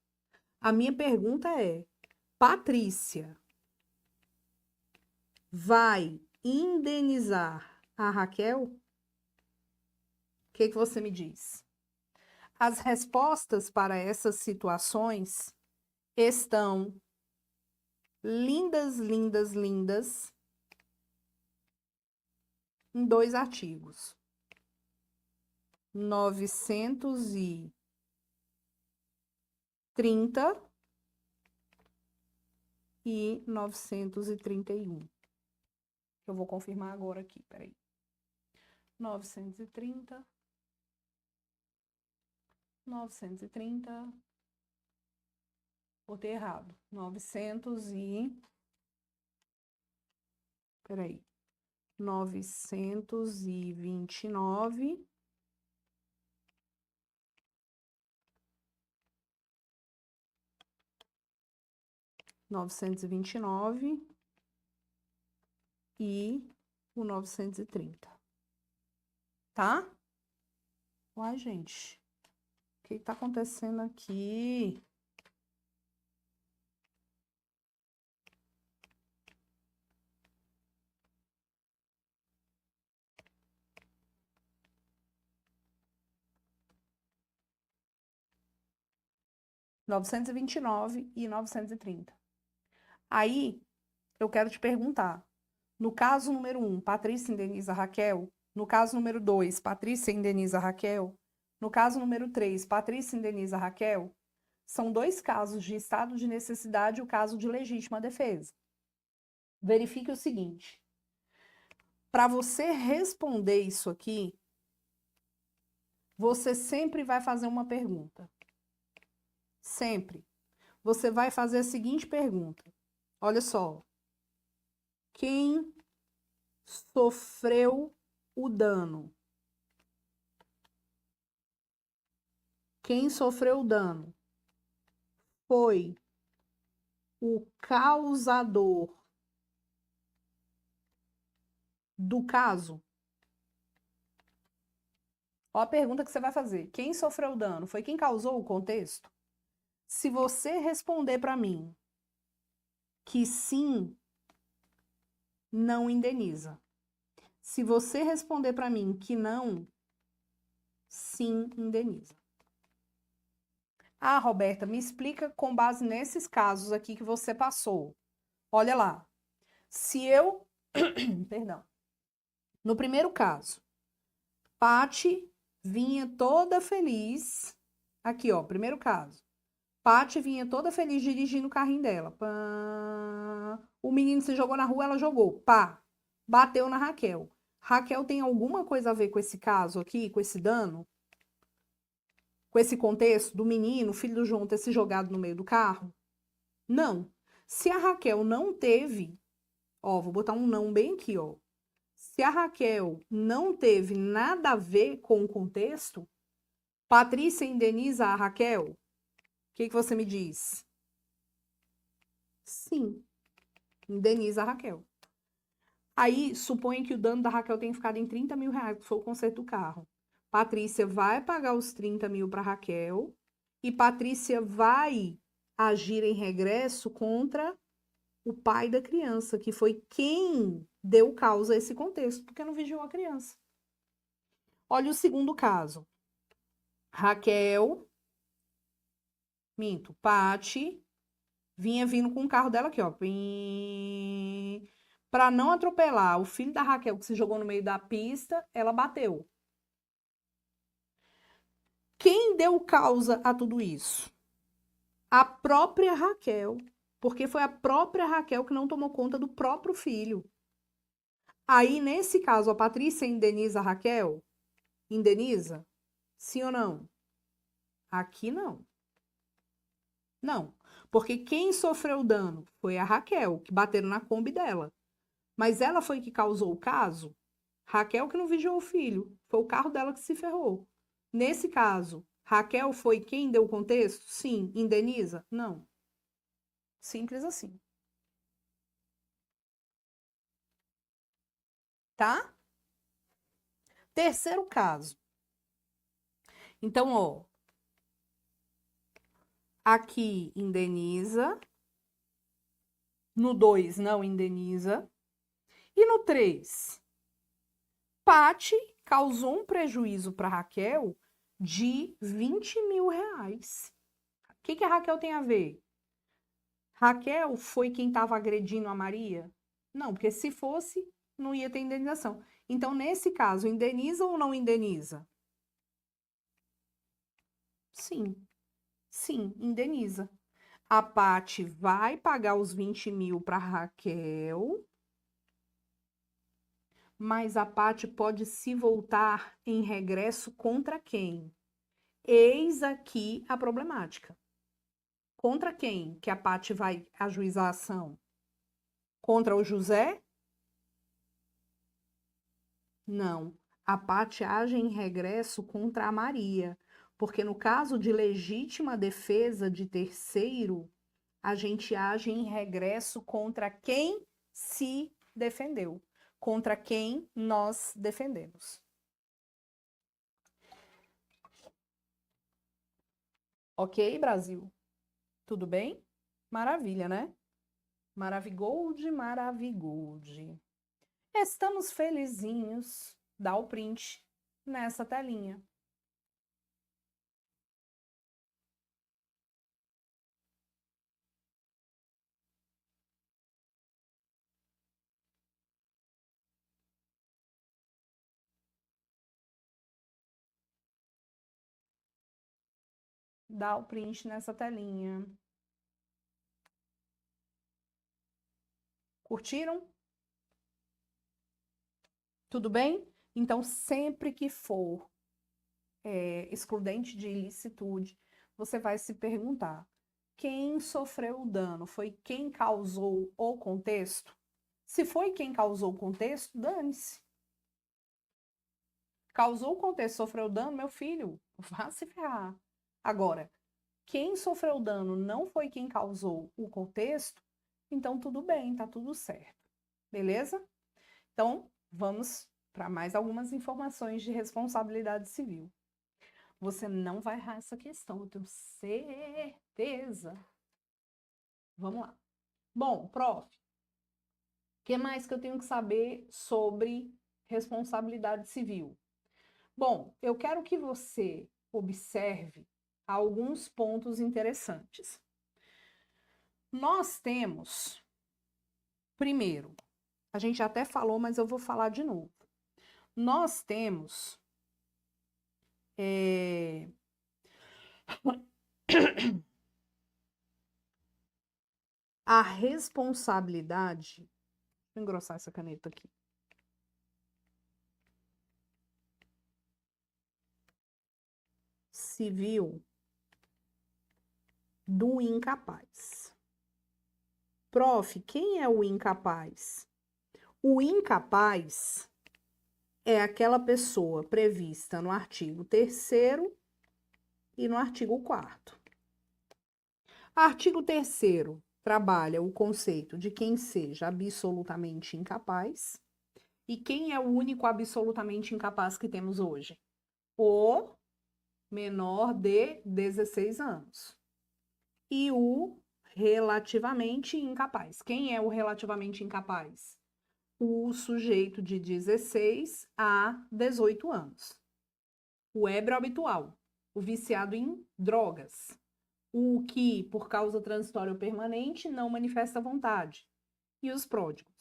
A minha pergunta é, Patrícia vai indenizar a Raquel? O que você me diz? As respostas para essas situações estão lindas em 2 artigos. 930 e 931. Eu vou confirmar agora aqui, peraí. 930. Botei errado. 929. 929 e o 930. Tá? Uai, gente. O que tá acontecendo aqui? 929 e 930. Aí, eu quero te perguntar, no caso número 1, Patrícia indeniza Raquel. No caso número 2, Patrícia indeniza Raquel. No caso número 3, Patrícia indeniza Raquel. São dois casos de estado de necessidade e o caso de legítima defesa. Verifique o seguinte. Para você responder isso aqui, você sempre vai fazer uma pergunta. Sempre. Você vai fazer a seguinte pergunta. Olha só. Quem sofreu o dano? Quem sofreu o dano foi o causador do caso? Ó a pergunta que você vai fazer. Quem sofreu o dano? Foi quem causou o contexto? Se você responder para mim que sim, não indeniza. Se você responder para mim que não, sim, indeniza. Ah, Roberta, me explica com base nesses casos aqui que você passou. Olha lá. Se eu... Perdão. No primeiro caso, Pati vinha toda feliz. Aqui, ó, primeiro caso. Pati vinha toda feliz dirigindo o carrinho dela. Pá. O menino se jogou na rua, ela jogou. Pá. Bateu na Raquel. Raquel tem alguma coisa a ver com esse caso aqui, com esse dano? Com esse contexto do menino, filho do João, ter se jogado no meio do carro? Não. Se a Raquel não teve, ó, vou botar um não bem aqui, ó. Se a Raquel não teve nada a ver com o contexto, Patrícia indeniza a Raquel? O que você me diz? Sim, indeniza a Raquel. Aí, suponha que o dano da Raquel tenha ficado em 30 mil reais, que foi o conserto do carro. Patrícia vai pagar os 30 mil para Raquel e Patrícia vai agir em regresso contra o pai da criança, que foi quem deu causa a esse contexto, porque não vigiou a criança. Olha o segundo caso. Raquel, Pati, vinha vindo com o carro dela aqui, ó. Para não atropelar o filho da Raquel, que se jogou no meio da pista, ela bateu. Quem deu causa a tudo isso? A própria Raquel, porque foi a própria Raquel que não tomou conta do próprio filho. Aí, nesse caso, a Patrícia indeniza a Raquel? Indeniza? Sim ou não? Aqui não. Não, porque quem sofreu o dano foi a Raquel, que bateram na Kombi dela. Mas ela foi que causou o caso? Raquel que não vigiou o filho, foi o carro dela que se ferrou. Nesse caso, Raquel foi quem deu o contexto? Sim. Indeniza? Não. Simples assim. Tá? Terceiro caso. Então, ó, aqui indeniza, no 2 não indeniza, e no 3, Pati causou um prejuízo para Raquel de 20 mil reais. O que a Raquel tem a ver? Raquel foi quem estava agredindo a Maria? Não, porque se fosse, não ia ter indenização. Então, nesse caso, indeniza ou não indeniza? Sim, sim, indeniza. A Pati vai pagar os 20 mil para Raquel, mas a Pati pode se voltar em regresso contra quem? Eis aqui a problemática. Contra quem que a Pati vai ajuizar a ação? Contra o José? Não. A Pati age em regresso contra a Maria, porque no caso de legítima defesa de terceiro, a gente age em regresso contra quem se defendeu, contra quem nós defendemos. Ok, Brasil? Tudo bem? Maravilha, né? Maravigold, maravigold. Estamos felizinhos. Dá o print nessa telinha. dar o print nessa telinha. Curtiram? Tudo bem? Então, sempre que for excludente de ilicitude, você vai se perguntar: quem sofreu o dano? Foi quem causou o contexto? Se foi quem causou o contexto, dane-se. Causou o contexto, sofreu dano, meu filho, vá se ferrar. Agora, quem sofreu o dano não foi quem causou o contexto, então tudo bem, tá tudo certo. Beleza? Então, vamos para mais algumas informações de responsabilidade civil. Você não vai errar essa questão, eu tenho certeza. Vamos lá. Bom, prof, o que mais que eu tenho que saber sobre responsabilidade civil? Bom, eu quero que você observe alguns pontos interessantes. Nós temos, primeiro, a gente até falou, mas eu vou falar de novo. Nós temos a responsabilidade. Deixa eu engrossar essa caneta aqui. Civil do incapaz. Prof, quem é o incapaz? O incapaz é aquela pessoa prevista no artigo 3º e no artigo 4º. Artigo 3º trabalha o conceito de quem seja absolutamente incapaz. E quem é o único absolutamente incapaz que temos hoje? O menor de 16 anos. E o relativamente incapaz. Quem é o relativamente incapaz? O sujeito de 16 a 18 anos. O ébrio habitual, o viciado em drogas, o que, por causa transitória ou permanente, não manifesta vontade, e os pródigos.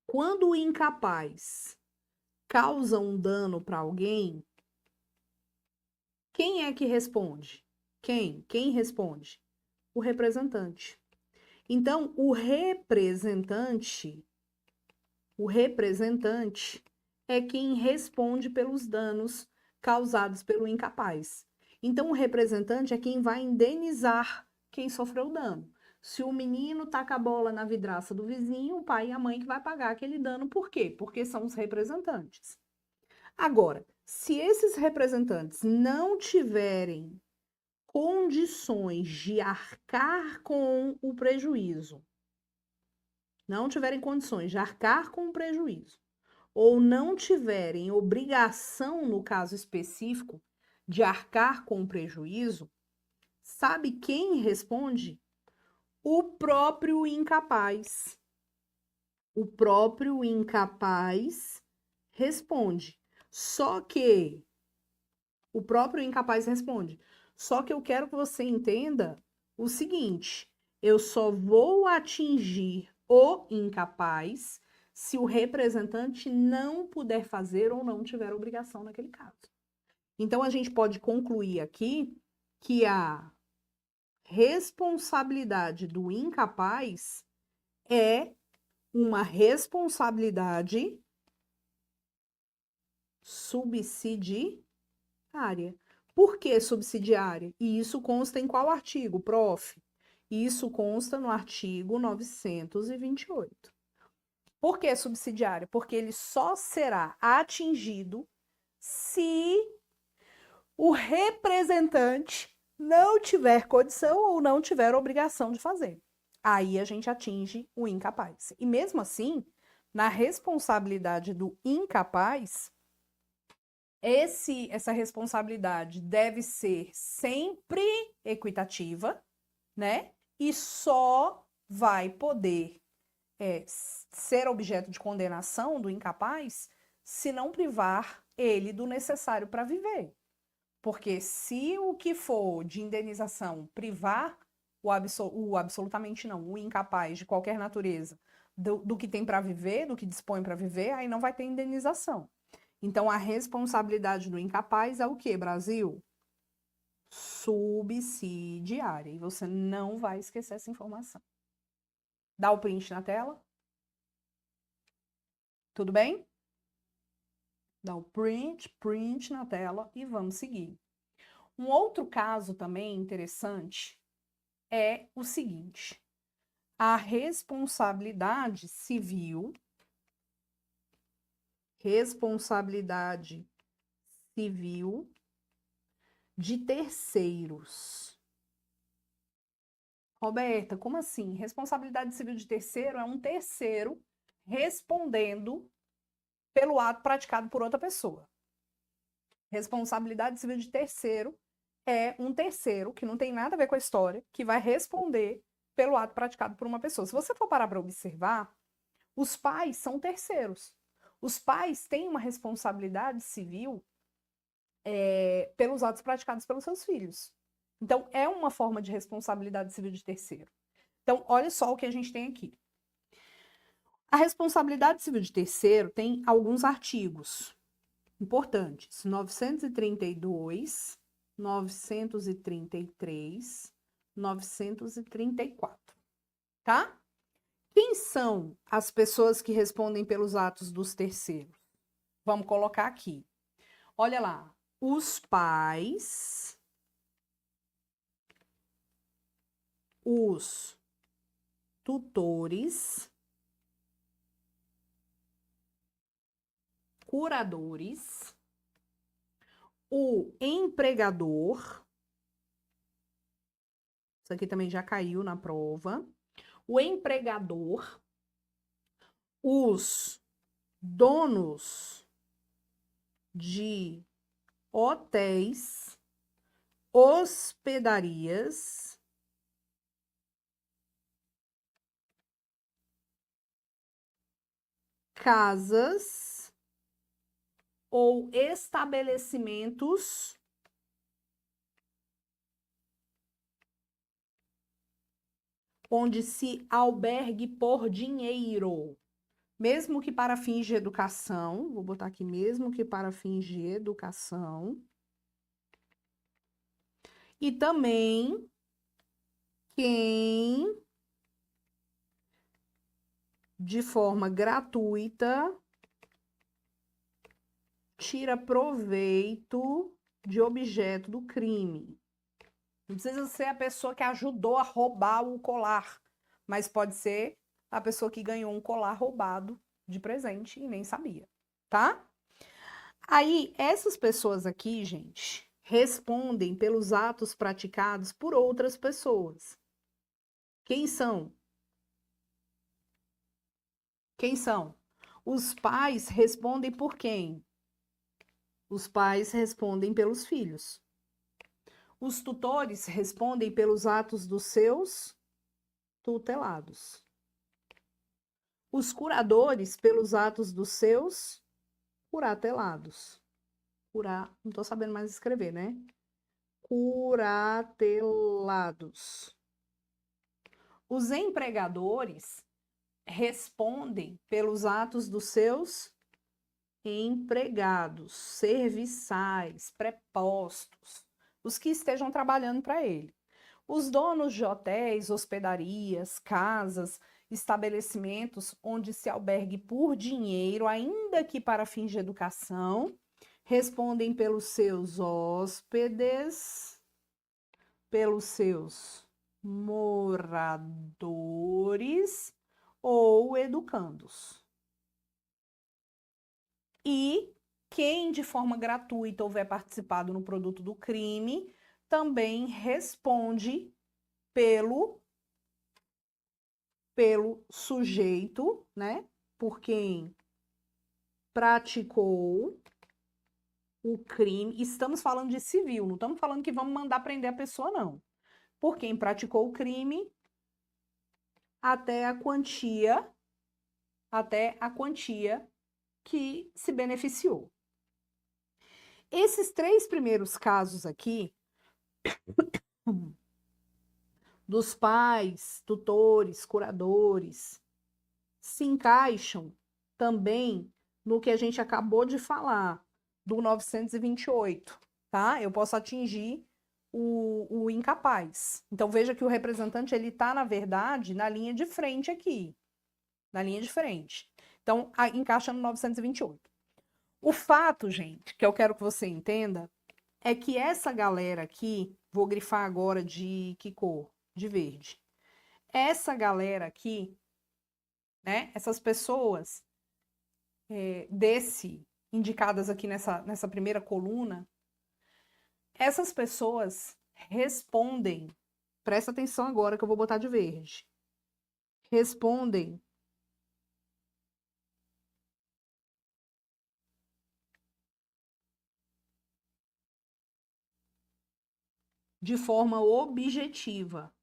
Quando o incapaz causa um dano para alguém, quem é que responde? Quem responde? O representante. Então, o representante é quem responde pelos danos causados pelo incapaz. Então, o representante é quem vai indenizar quem sofreu o dano. Se o menino taca a bola na vidraça do vizinho, o pai e a mãe que vai pagar aquele dano. Por quê? Porque são os representantes. Agora, se esses representantes não tiverem condições de arcar com o prejuízo, ou não tiverem obrigação, no caso específico, de arcar com o prejuízo, sabe quem responde? O próprio incapaz. O próprio incapaz responde. Só que eu quero que você entenda o seguinte: eu só vou atingir o incapaz se o representante não puder fazer ou não tiver obrigação naquele caso. Então, a gente pode concluir aqui que a responsabilidade do incapaz é uma responsabilidade subsidiária. Por que subsidiária? E isso consta em qual artigo, prof? Isso consta no artigo 928. Por que subsidiária? Porque ele só será atingido se o representante não tiver condição ou não tiver obrigação de fazer. Aí a gente atinge o incapaz. E mesmo assim, na responsabilidade do incapaz, essa responsabilidade deve ser sempre equitativa, né? E só vai poder ser objeto de condenação do incapaz se não privar ele do necessário para viver. Porque se o que for de indenização privar o incapaz de qualquer natureza do que tem para viver, do que dispõe para viver, aí não vai ter indenização. Então, a responsabilidade do incapaz é o quê, Brasil? subsidiária. E você não vai esquecer essa informação. Dá o print na tela. Tudo bem? Dá o print na tela e vamos seguir. Um outro caso também interessante é o seguinte: a responsabilidade civil de terceiros. Roberta, como assim? Responsabilidade civil de terceiro é um terceiro respondendo pelo ato praticado por outra pessoa. Responsabilidade civil de terceiro é um terceiro, que não tem nada a ver com a história, que vai responder pelo ato praticado por uma pessoa. Se você for parar para observar, os pais são terceiros. Os pais têm uma responsabilidade civil pelos atos praticados pelos seus filhos. Então, é uma forma de responsabilidade civil de terceiro. Então, olha só o que a gente tem aqui. A responsabilidade civil de terceiro tem alguns artigos importantes: 932, 933, 934, tá? Quem são as pessoas que respondem pelos atos dos terceiros? Vamos colocar aqui. Olha lá, os pais, os tutores, curadores, o empregador, isso aqui também já caiu na prova, o empregador, os donos de hotéis, hospedarias, casas ou estabelecimentos onde se albergue por dinheiro, mesmo que para fins de educação, vou botar aqui mesmo que para fins de educação, e também quem de forma gratuita tira proveito de objeto do crime. Não precisa ser a pessoa que ajudou a roubar o colar, mas pode ser a pessoa que ganhou um colar roubado de presente e nem sabia, tá? Aí, essas pessoas aqui, gente, respondem pelos atos praticados por outras pessoas. Quem são? Quem são? Os pais respondem por quem? Os pais respondem pelos filhos. Os tutores respondem pelos atos dos seus tutelados. Os curadores pelos atos dos seus curatelados. Não estou sabendo mais escrever, né? Curatelados. Os empregadores respondem pelos atos dos seus empregados, serviçais, prepostos, os que estejam trabalhando para ele. Os donos de hotéis, hospedarias, casas, estabelecimentos onde se albergue por dinheiro, ainda que para fins de educação, respondem pelos seus hóspedes, pelos seus moradores ou educandos. E quem de forma gratuita houver participado no produto do crime também responde pelo sujeito, né? Por quem praticou o crime. Estamos falando de civil, não estamos falando que vamos mandar prender a pessoa, não. Por quem praticou o crime até a quantia que se beneficiou. Esses três primeiros casos aqui, dos pais, tutores, curadores, se encaixam também no que a gente acabou de falar, do 928, tá? Eu posso atingir o incapaz. Então, veja que o representante, ele está, na verdade, na linha de frente aqui. Na linha de frente. Então, encaixa no 928. O fato, gente, que eu quero que você entenda, é que essa galera aqui, vou grifar agora de que cor? De verde. Essa galera aqui, né? Essas pessoas indicadas aqui nessa primeira coluna, essas pessoas respondem, presta atenção agora que eu vou botar de verde, respondem de forma objetiva,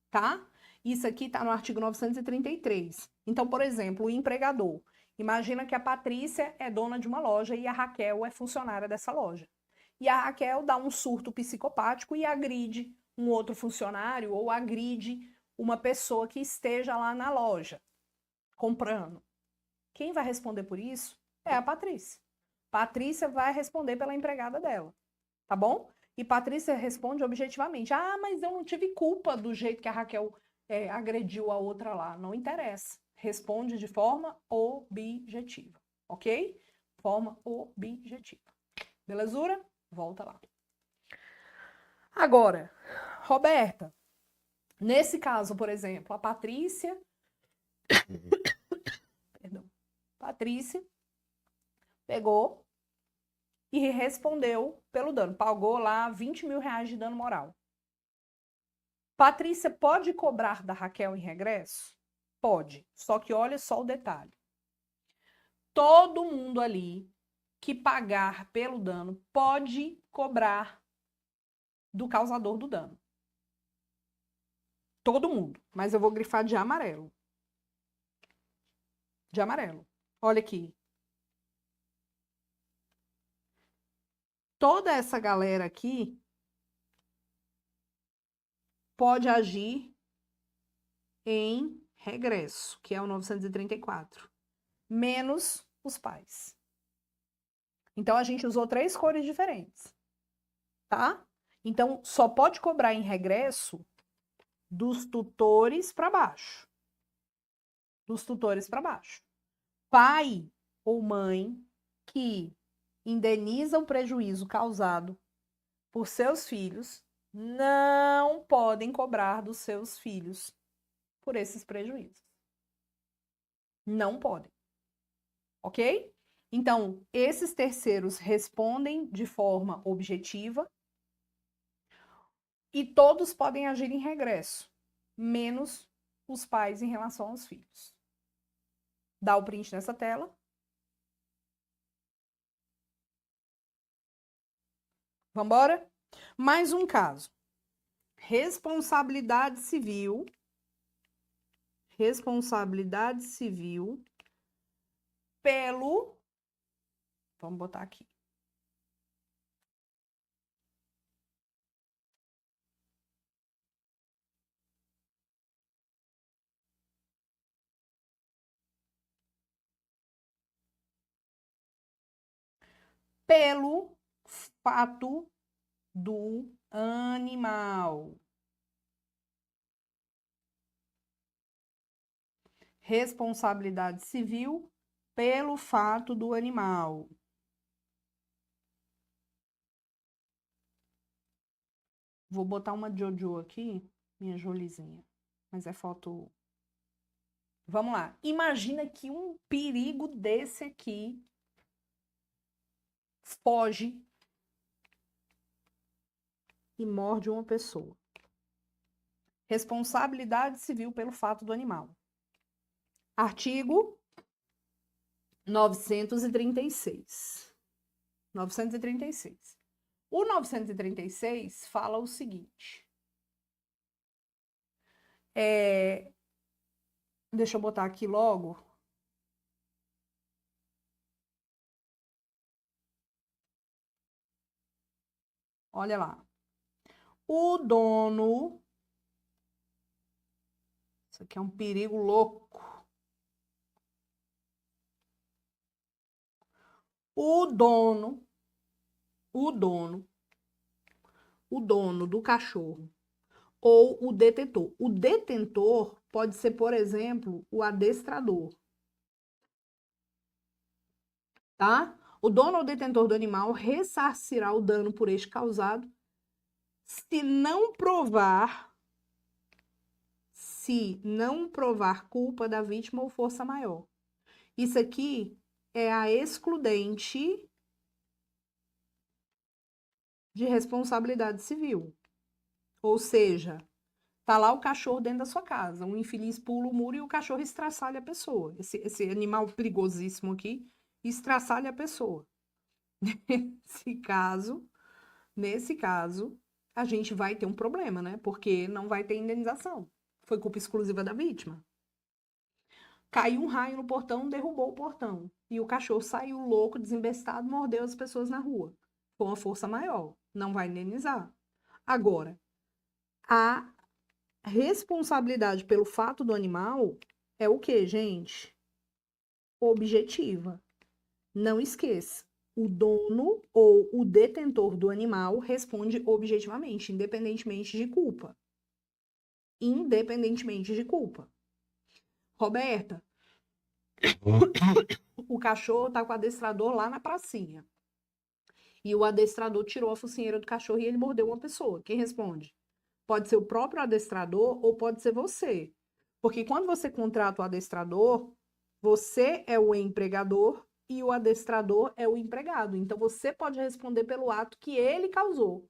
tá? Isso aqui está no artigo 933. Então, por exemplo, o empregador. Imagina que a Patrícia é dona de uma loja e a Raquel é funcionária dessa loja. E a Raquel dá um surto psicopático e agride um outro funcionário ou agride uma pessoa que esteja lá na loja comprando. Quem vai responder por isso é a Patrícia. Patrícia vai responder pela empregada dela, tá bom? E Patrícia responde objetivamente: ah, mas eu não tive culpa do jeito que a Raquel agrediu a outra lá. Não interessa. Responde de forma objetiva, ok? Forma objetiva. Belezura? Volta lá. Agora, Roberta, nesse caso, por exemplo, a Patrícia, perdão, Patrícia pegou e respondeu pelo dano, pagou lá 20 mil reais de dano moral. Patrícia pode cobrar da Raquel em regresso? Pode, só que olha só o detalhe. Todo mundo ali que pagar pelo dano pode cobrar do causador do dano. Todo mundo, mas eu vou grifar de amarelo. De amarelo. Olha aqui. Toda essa galera aqui pode agir em regresso, que é o 934, menos os pais. Então, a gente usou 3 cores diferentes, tá? Então, só pode cobrar em regresso dos tutores para baixo. Dos tutores para baixo. Pai ou mãe que indeniza o prejuízo causado por seus filhos não podem cobrar dos seus filhos por esses prejuízos. Não podem. Ok? Então, esses terceiros respondem de forma objetiva e todos podem agir em regresso, menos os pais em relação aos filhos. Dá o print nessa tela. Vamos embora? Mais um caso. Responsabilidade civil. Responsabilidade civil pelo... Vamos botar aqui. Pelo fato do animal. Responsabilidade civil pelo fato do animal. Vou botar uma Jojo aqui, minha Jolizinha, mas é foto... Vamos lá. Imagina que um perigo desse aqui foge e morde uma pessoa. Responsabilidade civil pelo fato do animal. Artigo 936. 936. O 936 fala o seguinte. Deixa eu botar aqui logo. Olha lá. O dono... Isso aqui é um perigo louco. O dono o dono do cachorro ou o detentor. O detentor pode ser, por exemplo, o adestrador, tá? O dono ou detentor do animal ressarcirá o dano por este causado se não provar culpa da vítima ou força maior. Isso aqui é a excludente de responsabilidade civil. Ou seja, tá lá o cachorro dentro da sua casa, um infeliz pula o muro e o cachorro estraçalha a pessoa. Esse animal perigosíssimo aqui estraçalha a pessoa. Nesse caso, a gente vai ter um problema, né? Porque não vai ter indenização. Foi culpa exclusiva da vítima. Caiu um raio no portão, derrubou o portão. E o cachorro saiu louco, desembestado, mordeu as pessoas na rua. Com uma força maior. Não vai indenizar. Agora, a responsabilidade pelo fato do animal é o quê, gente? Objetiva. Não esqueça. O dono ou o detentor do animal responde objetivamente, independentemente de culpa. Independentemente de culpa. Roberta, o cachorro tá com o adestrador lá na pracinha. E o adestrador tirou a focinheira do cachorro e ele mordeu uma pessoa. Quem responde? Pode ser o próprio adestrador ou pode ser você. Porque quando você contrata o adestrador, você é o empregador e o adestrador é o empregado. Então, você pode responder pelo ato que ele causou.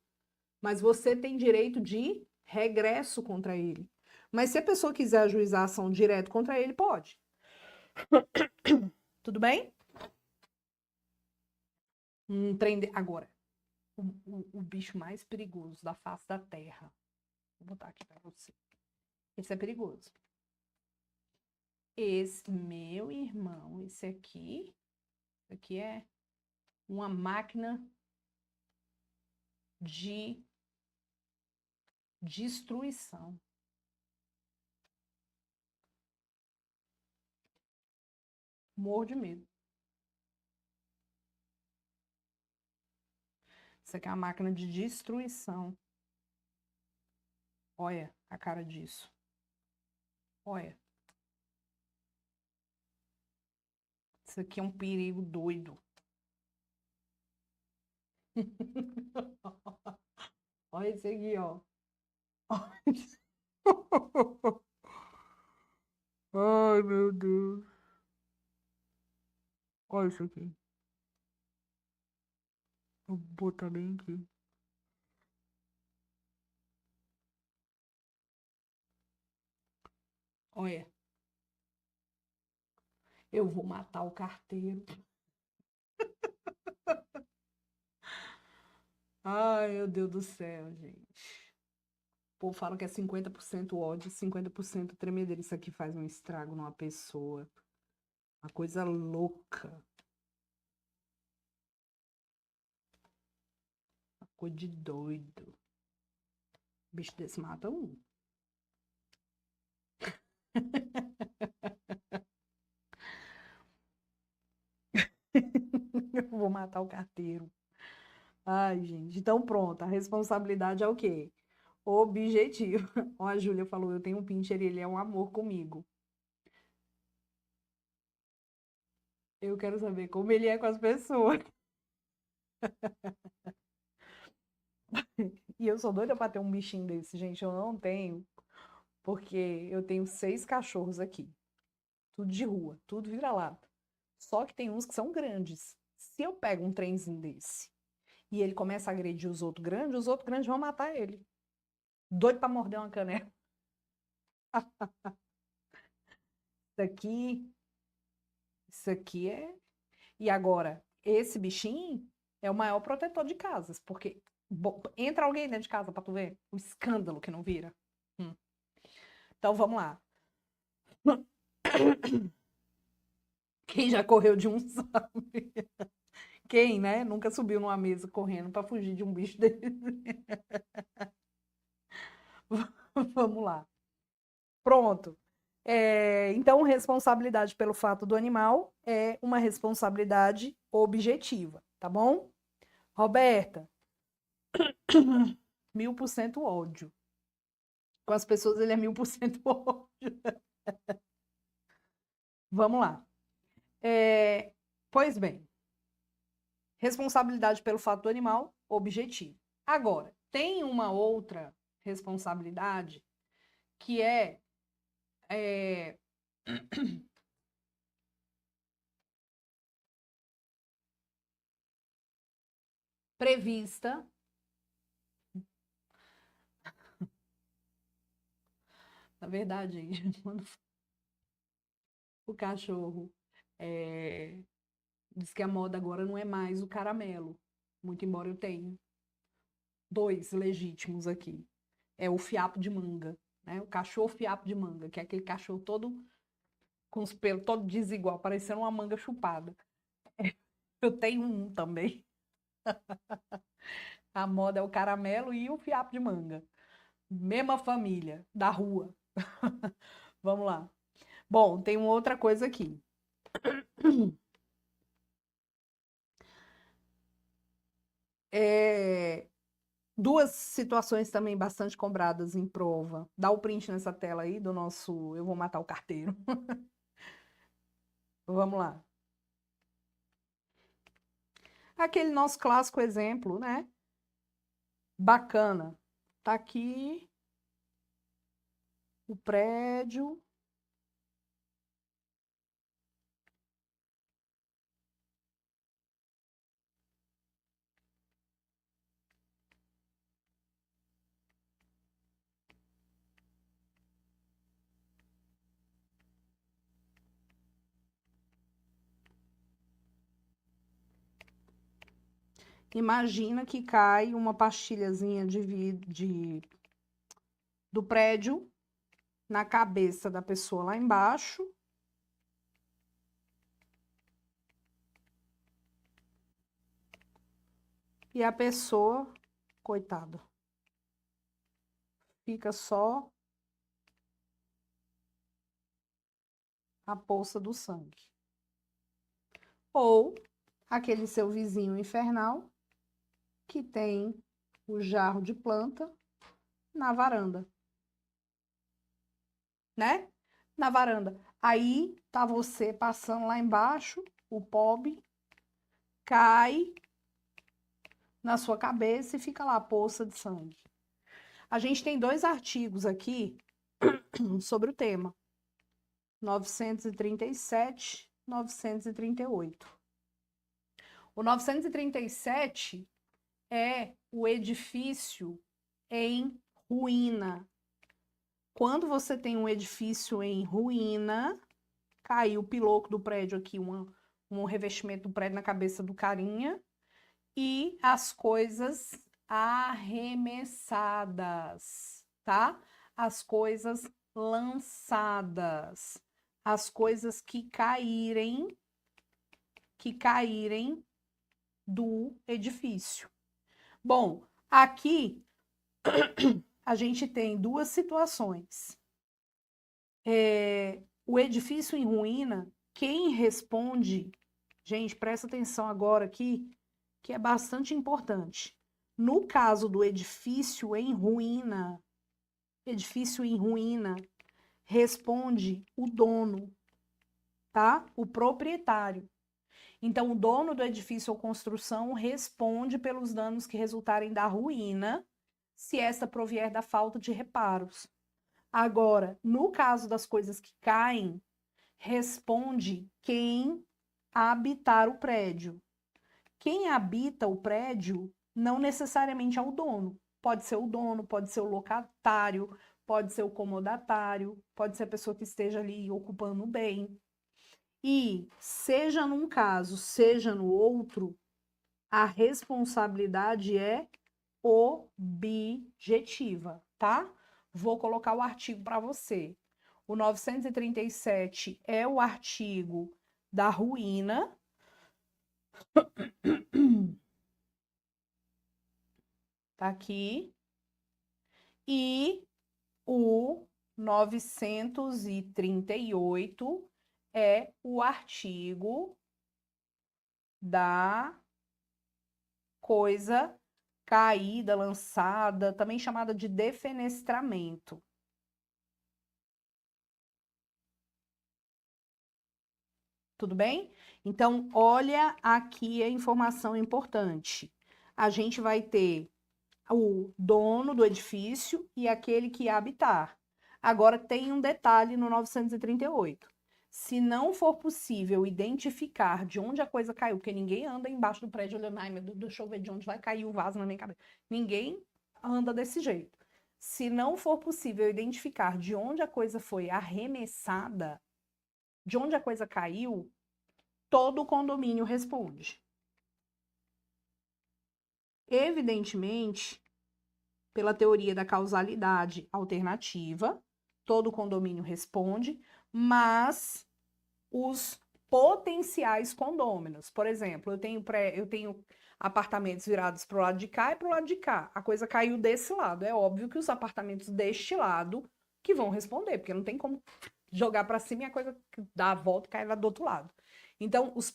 Mas você tem direito de regresso contra ele. Mas se a pessoa quiser ajuizar a ação direto contra ele, pode. Tudo bem? Agora, o bicho mais perigoso da face da Terra. Vou botar aqui para você. Esse é perigoso. Esse, meu irmão, esse aqui é uma máquina de destruição. Morro de medo. Isso aqui é uma máquina de destruição. Olha a cara disso. Olha. Isso aqui é um perigo doido. Olha esse aqui, ó. Ai, meu Deus. Olha isso aqui. Vou botar bem aqui. Olha. Eu vou matar o carteiro. Ai, meu Deus do céu, gente. O povo fala que é 50% ódio, 50% tremedeira. Isso aqui faz um estrago numa pessoa. Uma coisa louca. Uma coisa de doido. Bicho desse mata um. Eu vou matar o carteiro. Ai, gente. Então, pronto. A responsabilidade é o quê? Objetivo. Ó, a Júlia falou, eu tenho um pincher e ele é um amor comigo. Eu quero saber como ele é com as pessoas. E eu sou doida pra ter um bichinho desse, gente. Eu não tenho, porque eu tenho 6 cachorros aqui. Tudo de rua, tudo vira-lata. Só que tem uns que são grandes. Se eu pego um trenzinho desse e ele começa a agredir os outros grandes vão matar ele. Doido pra morder uma canela. Isso aqui é. E agora, esse bichinho é o maior protetor de casas, porque entra alguém dentro de casa pra tu ver o escândalo que não vira. Então vamos lá. Quem já correu de um sabe. Quem, né? Nunca subiu numa mesa correndo pra fugir de um bicho desse. Vamos lá. Pronto. Então, responsabilidade pelo fato do animal é uma responsabilidade objetiva, tá bom? Roberta, 1000% ódio. Com as pessoas ele é 1000% ódio. Vamos lá. Pois bem, responsabilidade pelo fato do animal, objetivo. Agora, tem uma outra responsabilidade que é prevista. Na verdade, quando o cachorro diz que a moda agora não é mais o caramelo, muito embora eu tenha 2 legítimos aqui. É o fiapo de manga, né? O cachorro fiapo de manga, que é aquele cachorro todo com os pelos todo desigual, parecendo uma manga chupada. Eu tenho um também. A moda é o caramelo e o fiapo de manga. Mesma família, da rua. Vamos lá. Bom, tem uma outra coisa aqui. Duas situações também bastante cobradas em prova. Dá o print nessa tela aí do nosso Eu Vou Matar o Carteiro. Vamos lá. Aquele nosso clássico exemplo, né? Bacana. Tá aqui o prédio. Imagina que cai uma pastilhazinha do prédio na cabeça da pessoa lá embaixo. E a pessoa, coitada, fica só a poça do sangue. Ou aquele seu vizinho infernal que tem o jarro de planta na varanda, né? Na varanda. Aí tá você passando lá embaixo, o pobre cai na sua cabeça e fica lá a poça de sangue. A gente tem 2 artigos aqui sobre o tema. 937, 938. O 937 é o edifício em ruína. Quando você tem um edifício em ruína, caiu o piloco do prédio aqui, um revestimento do prédio na cabeça do carinha, e as coisas arremessadas, tá? As coisas lançadas, as coisas que caírem do edifício. Bom, aqui a gente tem 2 situações. O edifício em ruína, quem responde, gente, presta atenção agora aqui, que é bastante importante. No caso do edifício em ruína, responde o dono, tá? O proprietário. Então, o dono do edifício ou construção responde pelos danos que resultarem da ruína, se esta provier da falta de reparos. Agora, no caso das coisas que caem, responde quem habitar o prédio. Quem habita o prédio não necessariamente é o dono. Pode ser o dono, pode ser o locatário, pode ser o comodatário, pode ser a pessoa que esteja ali ocupando o bem. E, seja num caso, seja no outro, a responsabilidade é objetiva, tá? Vou colocar o artigo para você. O 937 é o artigo da ruína. Tá aqui. E o 938 é o artigo da coisa caída, lançada, também chamada de defenestramento. Tudo bem? Então, olha aqui a informação importante. A gente vai ter o dono do edifício e aquele que ia habitar. Agora, tem um detalhe no 938. Se não for possível identificar de onde a coisa caiu, porque ninguém anda embaixo do prédio olhando, ai meu Deus, deixa eu ver de onde vai cair o vaso na minha cabeça. Ninguém anda desse jeito. Se não for possível identificar de onde a coisa foi arremessada, de onde a coisa caiu, todo o condomínio responde. Evidentemente, pela teoria da causalidade alternativa, todo condomínio responde, mas os potenciais condôminos, por exemplo, eu tenho apartamentos virados para o lado de cá e para o lado de cá. A coisa caiu desse lado. É óbvio que os apartamentos deste lado que vão responder, porque não tem como jogar para cima e a coisa dá a volta e cai lá do outro lado. Então, os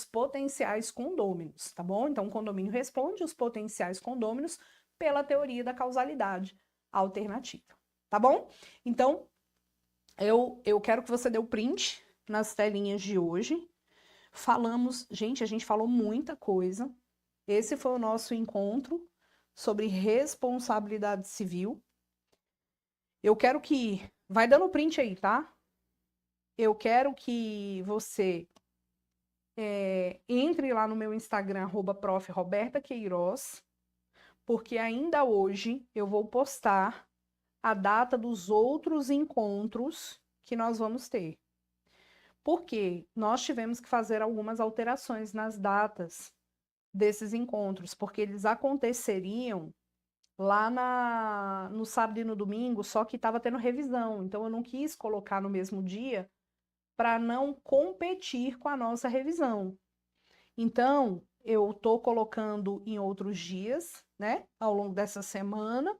potenciais condôminos, tá bom? Então, o condomínio responde os potenciais condôminos pela teoria da causalidade alternativa, tá bom? Então, eu quero que você dê o print nas telinhas de hoje. Falamos, gente, a gente falou muita coisa. Esse foi o nosso encontro sobre responsabilidade civil. Eu quero que... Vai dando print aí, tá? Eu quero que você entre lá no meu Instagram, @prof. Roberta Queiroz, porque ainda hoje eu vou postar a data dos outros encontros que nós vamos ter. Porque nós tivemos que fazer algumas alterações nas datas desses encontros, porque eles aconteceriam lá no sábado e no domingo, só que estava tendo revisão, então eu não quis colocar no mesmo dia para não competir com a nossa revisão. Então, eu estou colocando em outros dias, né, ao longo dessa semana.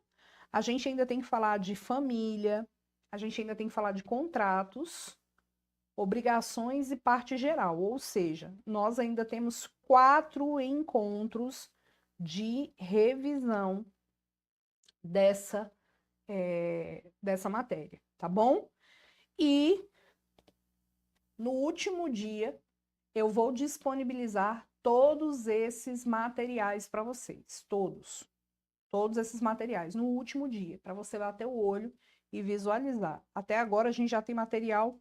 A gente ainda tem que falar de família, a gente ainda tem que falar de contratos, obrigações e parte geral, ou seja, nós ainda temos 4 encontros de revisão dessa matéria, tá bom? E no último dia eu vou disponibilizar todos esses materiais para vocês, todos esses materiais no último dia, para você bater o olho e visualizar. Até agora a gente já tem material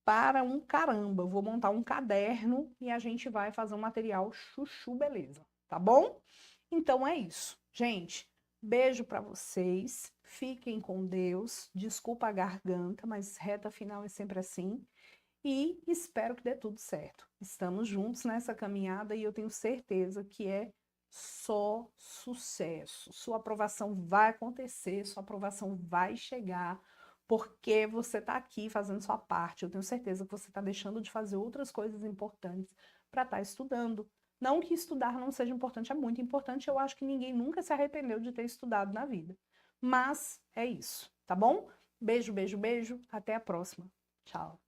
para um caramba. Eu vou montar um caderno e a gente vai fazer um material chuchu beleza, tá bom? Então é isso. Gente, beijo para vocês. Fiquem com Deus. Desculpa a garganta, mas reta final é sempre assim. E espero que dê tudo certo. Estamos juntos nessa caminhada e eu tenho certeza que é só sucesso. Sua aprovação vai acontecer, sua aprovação vai chegar, porque você está aqui fazendo sua parte. Eu tenho certeza que você está deixando de fazer outras coisas importantes para estar estudando. Não que estudar não seja importante, é muito importante. Eu acho que ninguém nunca se arrependeu de ter estudado na vida. Mas é isso, tá bom? Beijo, beijo, beijo. Até a próxima. Tchau.